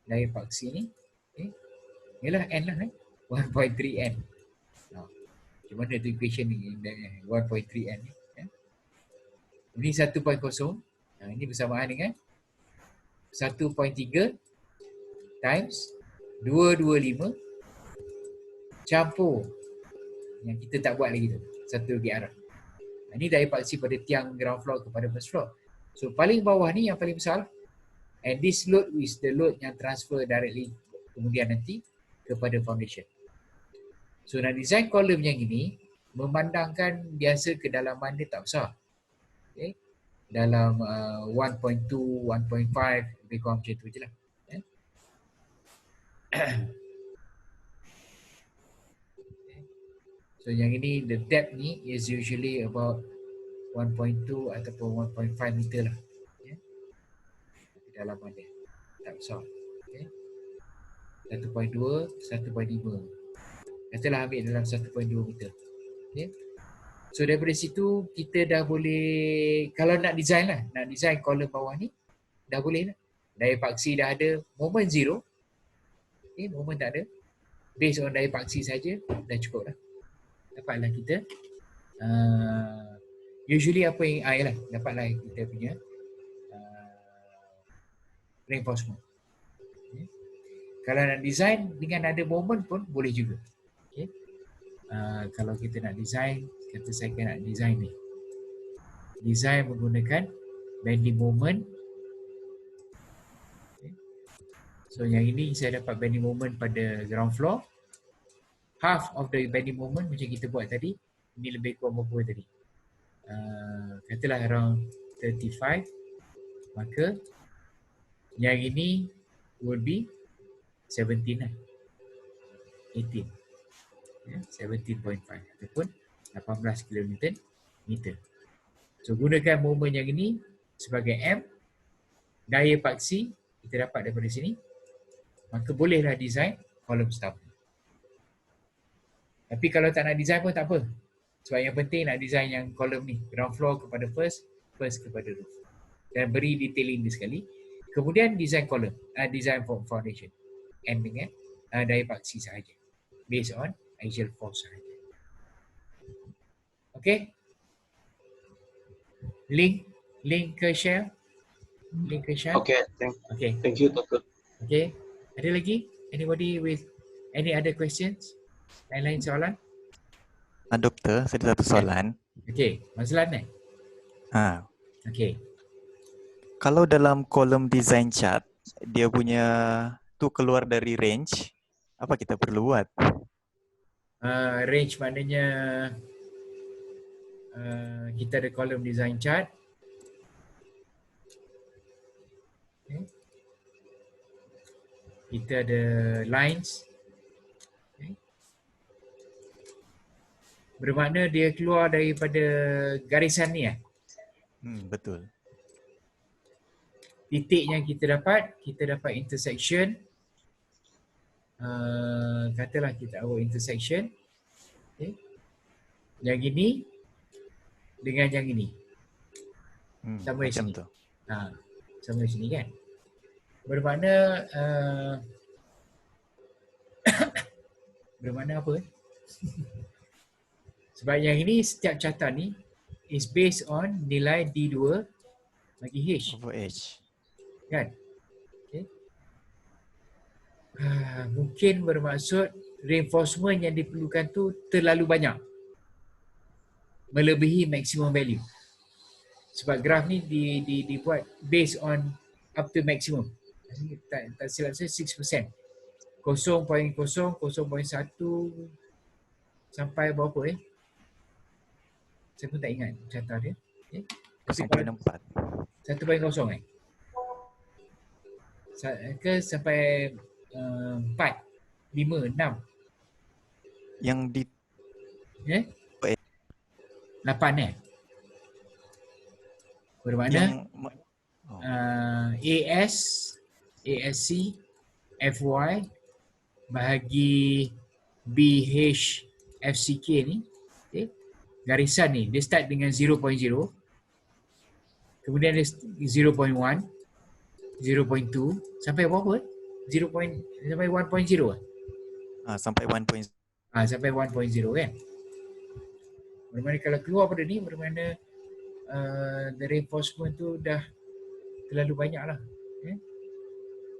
S2: dari paksi ni. Okay. Inilah N lah 1.3 N. Macam mana tu equation ni 1.3 N ni. Ini 1.0. Ini bersamaan dengan 1.3 times 225 campur yang kita tak buat lagi tu. Satu lagi arah. Ini dari paksi pada tiang ground floor kepada first floor. So paling bawah ni yang paling besar. And this load is the load yang transfer directly kemudian nanti kepada foundation. So nak design column yang ini memandangkan biasa kedalaman dia tak besar. Okay. Dalam 1.2, 1.5 lebih kurang macam tu je lah. Okay. So yang ini the depth ni is usually about 1.2 ataupun 1.5 meter lah. Okay. Kedalaman dia tak besar. Okay. 1.2, 1.5. Katalah ambil dalam 1.2 meter. Okay. So daripada situ kita dah boleh, kalau nak design lah, nak design column bawah ni, dah boleh lah. Daya paksi dah ada, moment zero. Okay, moment tak ada. Based on daya paksi saja, dah cukup lah. Dapatlah kita, usually apa yang, yalah, dapatlah kita punya reinforcement. Okay. Kalau nak design dengan ada moment pun boleh juga. Okay. Kalau kita nak design, kata saya nak design ni. Design menggunakan bending moment. Okay. So yang ini saya dapat bending moment pada ground floor. Half of the bending moment macam kita buat tadi. Ini lebih kurang berapa tadi? Katalah around 35. Maka yang ini will be 17 lah. 18. 17.5 ataupun 18 km meter. So gunakan moment yang ini sebagai M. Daya paksi kita dapat daripada sini. Maka bolehlah design column stump. Tapi kalau tak nak design pun tak apa. Sebab yang penting nak design yang column ni. Ground floor kepada first kepada roof. Dan beri detailing dia sekali. Kemudian design column, design foundation. M dengan daya paksi sahaja. Based on axial force sahaja. Okay. Link ke share. Link ke share.
S6: Okay, thank you, Doctor.
S2: Okay. Ada lagi? Anybody with any other questions? Lain-lain soalan?
S1: Doktor, saya ada satu soalan.
S2: Okay. Mazlan Okay.
S1: Kalau dalam kolom design chart, dia punya tu keluar dari range, apa kita perlu buat?
S2: Range maknanya kita ada kolom design chart. Okay. Kita ada lines. Okay. Bermakna dia keluar daripada garisan ni .
S1: Betul.
S2: titik yang kita dapat intersection. Katalah kita awal intersection. Okay. Yang ini dengan yang ini. Sama di
S1: Macam
S2: sini.
S1: tu.
S2: Sama di sini kan. Bermakna bermakna apa? Sebab yang ini setiap carta ni is based on nilai D2 bagi H.
S1: Over H.
S2: Kan? Okay. Mungkin bermaksud reinforcement yang diperlukan tu terlalu banyak. Melebihi maximum value. Sebab graf ni dibuat based on up to maximum. Tak silap saya 6%. 0.0, 0.1 sampai berapa Saya pun tak ingat carta dia. Okay. Tapi kalau
S1: 0.4.
S2: 1.0 ke sampai 4, 5, 6.
S1: Yang di
S2: 8 Bermakna AS, ASC, FY bahagi BH, FCK ni, okay, garisan ni dia start dengan 0.0, kemudian dia 0.1, 0.2 sampai berapa? Sampai 1.0
S1: sampai 1.0.
S2: sampai 1.0 kan. Bermakna kalau keluar pada ni bermakna the reinforcement tu dah terlalu banyak lah.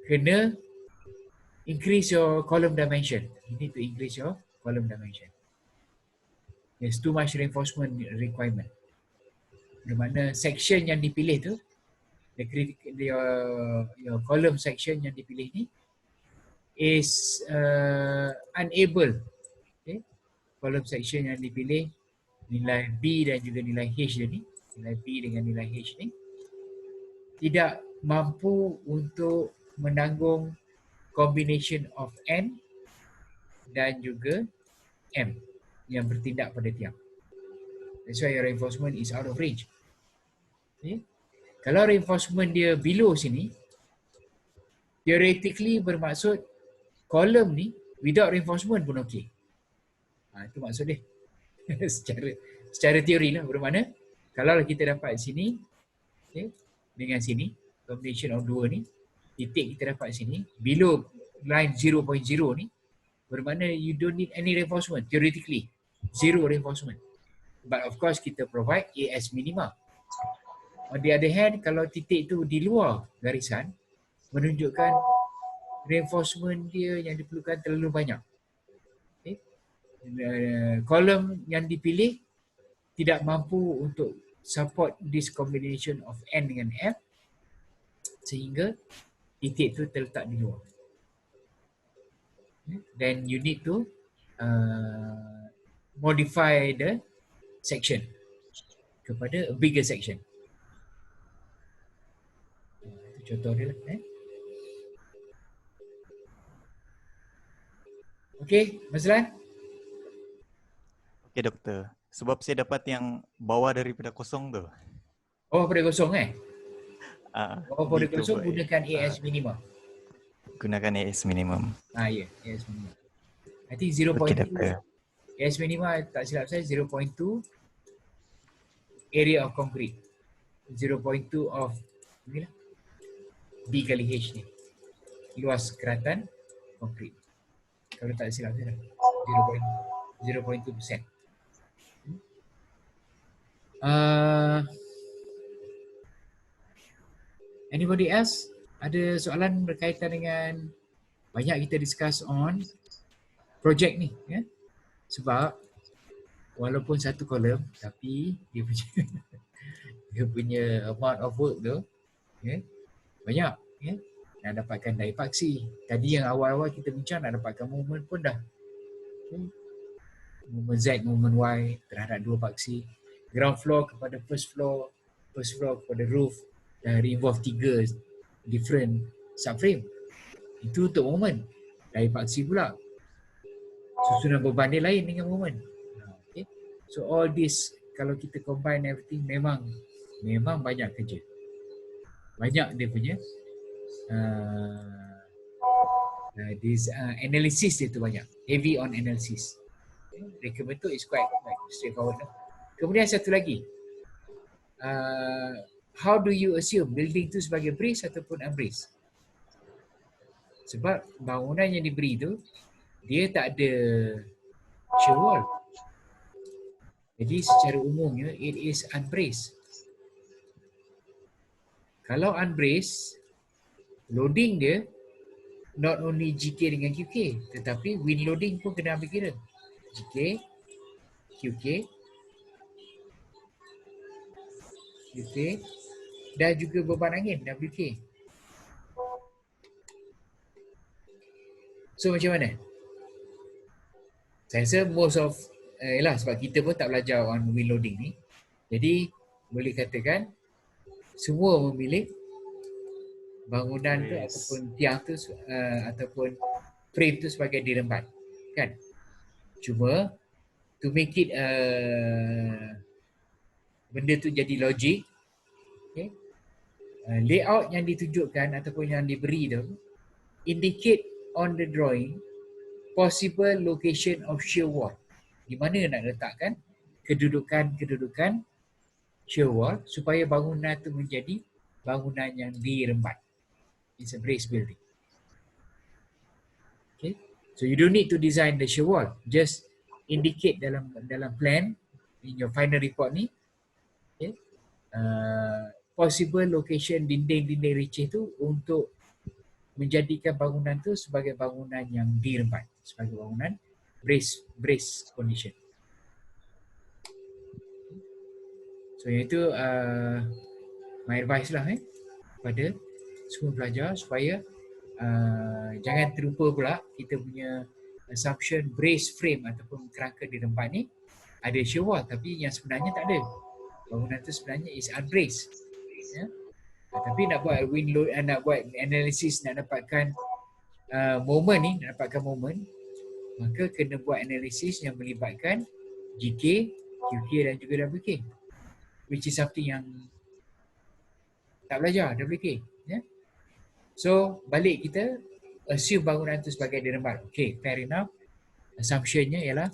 S2: Kena increase your column dimension. You need to increase your column dimension. There's too much reinforcement requirement. Bermakna section yang dipilih tu, your column section yang dipilih ni is unable. Okay? Column section yang dipilih nilai B dan juga nilai H dia ni, nilai B dengan nilai H ni tidak mampu untuk menanggung combination of N dan juga M yang bertindak pada tiang. That's why your reinforcement is out of range. Okay? Kalau reinforcement dia below sini, theoretically bermaksud kolom ni without reinforcement pun okey. Itu maksud dia. secara teori lah, bermakna kalau kita dapat sini, okay, dengan sini, combination of dua ni, titik kita dapat sini, below line 0.0 ni, bermakna you don't need any reinforcement, theoretically. Zero reinforcement. But of course kita provide AS minima. On the other hand, kalau titik tu di luar garisan, menunjukkan reinforcement dia yang diperlukan terlalu banyak. Okay. Kolom yang dipilih tidak mampu untuk support this combination of N dengan F, sehingga titik tu terletak di luar. Then you need to modify the section kepada a bigger section. Itu contoh dia lah. Okey, Mazlan?
S1: Okey doktor. Sebab saya dapat yang bawah daripada kosong tu.
S2: Oh, pada kosong Bawah pada
S1: gitu,
S2: kosong
S1: boy.
S2: gunakan AS minimum.
S1: Gunakan AS minimum.
S2: Ya, AS minimum. I think 0.2.
S1: Okey doktor.
S2: AS minimum tak silap saya 0.2 area of concrete. 0.2 of inilah B kali H ni. Luas keratan konkrit. Kalau tak silap saya 0.2%. Anybody else? Ada soalan berkaitan dengan banyak kita discuss on project ni, ya? Sebab walaupun satu kolom tapi dia punya dia punya amount of work tu, ya, banyak, ya. Nak dapatkan daya paksi. Tadi yang awal-awal kita bincang nak dapatkan moment pun dah. Okay. Moment Z, moment Y terhadap dua paksi. Ground floor kepada first floor kepada roof, dan involve 3 different subframe. Itu untuk moment. Daya paksi pula. Susunan beban dia lain dengan moment. Okay. So all this kalau kita combine everything memang banyak kerja. banyak dia punya analysis dia tu banyak. Heavy on analysis. Recommend tu is quite straightforward. Kemudian satu lagi. How do you assume building tu sebagai brace ataupun unbrace? Sebab bangunan yang diberi tu dia tak ada shear wall. Jadi secara umumnya it is unbraced. Kalau unbraced, loading dia not only GK dengan QK tetapi wind loading pun kena ambil kira. GK, QK, QK dan juga beban angin WK. So macam mana? Saya rasa most of sebab kita pun tak belajar on wind loading ni. Jadi boleh katakan semua memilih bangunan tu ataupun tiang tu ataupun frame tu sebagai dirembat. Kan? Cuma to make it benda tu jadi logik, okay? Layout yang ditunjukkan ataupun yang diberi tu indicate on the drawing possible location of shear wall. Di mana nak letakkan kedudukan shear wall supaya bangunan tu menjadi bangunan yang dirembat. It's a brace building. Okay, so you don't need to design the shear wall. Just indicate dalam plan in your final report ni, okay, possible location dinding-dinding receh tu untuk menjadikan bangunan tu sebagai bangunan yang dirembat, sebagai bangunan brace condition. So yang itu my advice lah pada semua pelajar supaya jangan terlupa pula kita punya assumption brace frame ataupun kerangka dirembat ni ada shear wall tapi yang sebenarnya tak ada. Bangunan tu sebenarnya is unbraced. Ya? Tapi nak buat wind load, nak buat analisis, nak dapatkan moment, maka kena buat analisis yang melibatkan GK, QK dan juga WK, which is something yang tak belajar WK. Ya? So balik kita assume bangunan tu sebagai dirembat. Okay, fair enough. Assumptionnya ialah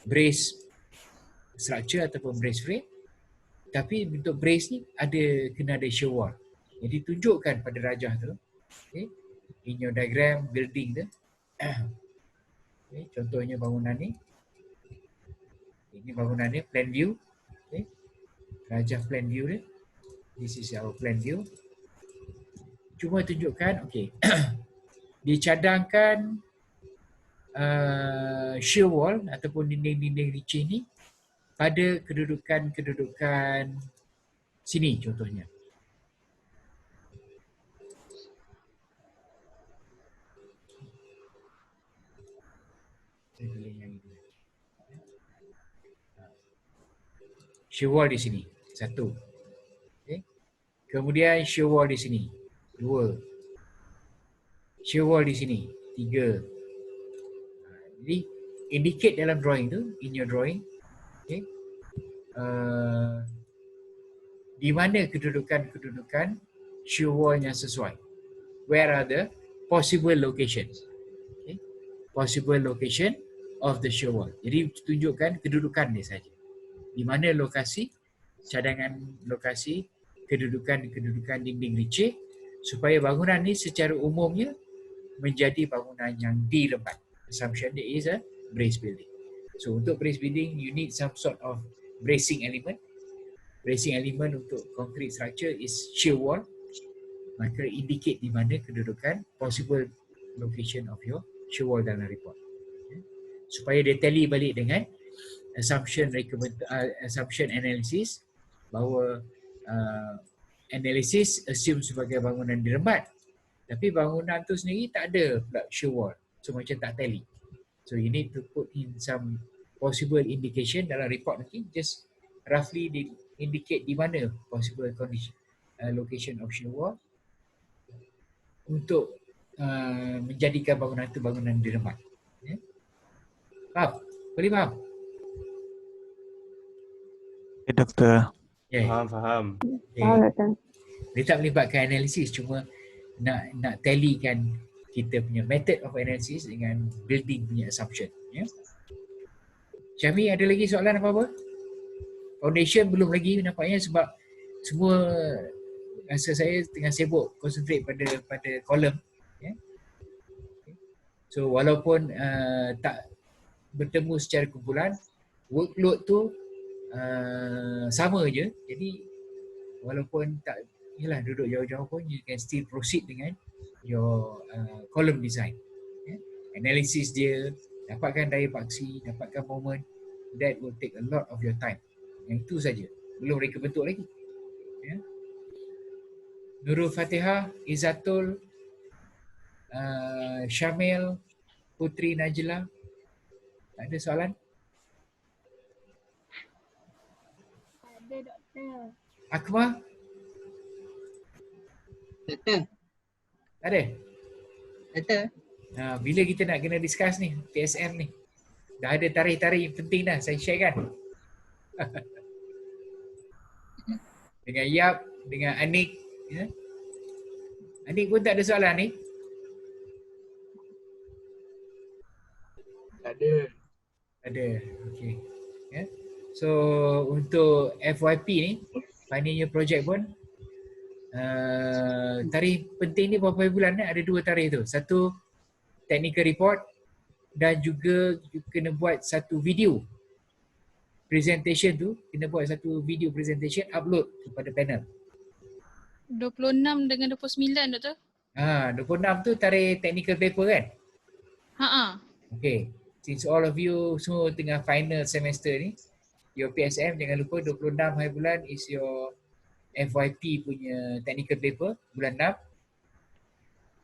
S2: brace structure ataupun brace frame. Tapi untuk brace ni kena ada shear wall. Jadi tunjukkan pada rajah tu, okay, in your diagram building tu. Okay, contohnya bangunan ni. Ini bangunan ni plan view. Okay. Rajah plan view dia. This is our plan view. Cuma tunjukkan, okay. Dicadangkan shear wall ataupun dinding-dinding licin ni pada kedudukan sini contohnya. Shear wall di sini, 1. Okay. Kemudian shear wall di sini, 2. Shear wall di sini, 3. Jadi indicate dalam drawing tu, in your drawing, okay, di mana kedudukan shear wall yang sesuai. Where are the possible locations? Okay. Possible location of the shear wall. Jadi tunjukkan kedudukan dia saja. Di mana lokasi cadangan lokasi kedudukan dinding licin supaya bangunan ni secara umumnya menjadi bangunan yang dirembat. Assumption dia is a brace building. So untuk brace building you need some sort of bracing element. Bracing element untuk concrete structure is shear wall. Maka indicate di mana kedudukan possible location of your shear wall dalam report. Supaya dia tally balik dengan assumption analysis bahawa analysis assume sebagai bangunan dirembat tapi bangunan tu sendiri tak ada pula shear wall, so macam tak tally. So you need to put in some possible indication dalam report nanti, just roughly indicate di mana possible condition location of shear wall untuk menjadikan bangunan tu bangunan dirembat. Ya? Faham? Boleh faham?
S1: Okay, Doktor.
S2: Okay.
S3: Faham.
S2: Okay.
S5: Faham, Doktor.
S2: Dia tak melibatkan analisis, cuma nak tallykan kita punya method of analysis dengan building punya assumption. Ya. Syami, ada lagi soalan apa-apa? Foundation belum lagi nampaknya sebab semua rasa saya tengah sibuk concentrate pada kolom. Ya. So walaupun tak bertemu secara kumpulan, workload tu sama je. Jadi walaupun tak duduk jauh-jauh pun, you can still proceed dengan your column design. Yeah. Analysis dia, dapatkan daya paksi, dapatkan moment, that will take a lot of your time. Yang itu saja. Belum reka bentuk lagi. Yeah. Nurul Fatihah, Izzatul, Syamil, Putri Najla. Tak ada soalan?
S5: Ada doktor.
S2: Akmal?
S4: Doktor,
S2: Tak ada?
S4: doktor.
S2: Bila kita nak kena discuss ni, PSM ni? Dah ada tarikh-tarikh penting dah, saya share kan? Dengan Yap, dengan Anik. Ya? Anik pun tak ada soalan ni?
S6: Ada.
S2: Ada, okey. Ya. So untuk FYP ni, final year project pun tarikh penting ni berapa bulan ni? Ada 2 tarikh tu. Satu technical report dan juga you kena buat satu video presentation tu, kena buat satu video presentation upload kepada panel.
S7: 26 dengan 29 doktor.
S2: 26 tu tarikh technical paper kan? Okay. Since all of you semua tengah final semester ni, your PSM jangan lupa 26 hari bulan is your FYP punya technical paper bulan 6.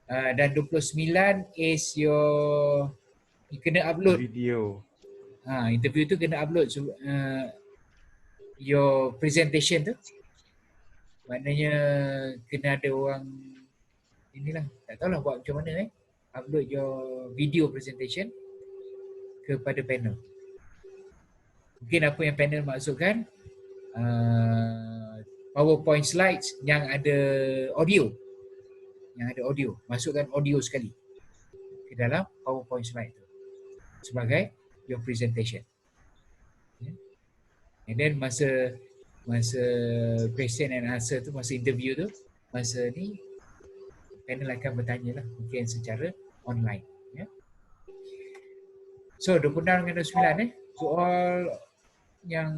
S2: Dan 29 is your you kena upload
S1: Video.
S2: interview tu kena upload your presentation tu. Maknanya kena ada orang inilah, tak tahulah buat macam mana upload your video presentation kepada panel. Mungkin apa yang panel maksudkan PowerPoint slides yang ada audio. Masukkan audio sekali ke dalam PowerPoint slide tu sebagai your presentation. And then masa question and answer tu, masa interview tu, masa ni panel akan bertanya lah, mungkin secara online. Ya. So 26 dengan 29 so all yang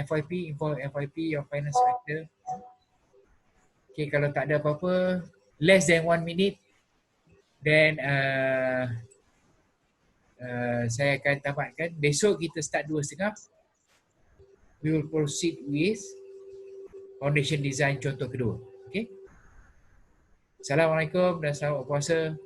S2: FYP, info FYP, your final semester. Okay, kalau tak ada apa-apa, less than 1 minute, then saya akan tamatkan. Besok kita start 2.30. We will proceed with foundation design contoh kedua. Okay. Assalamualaikum dan selamat puasa.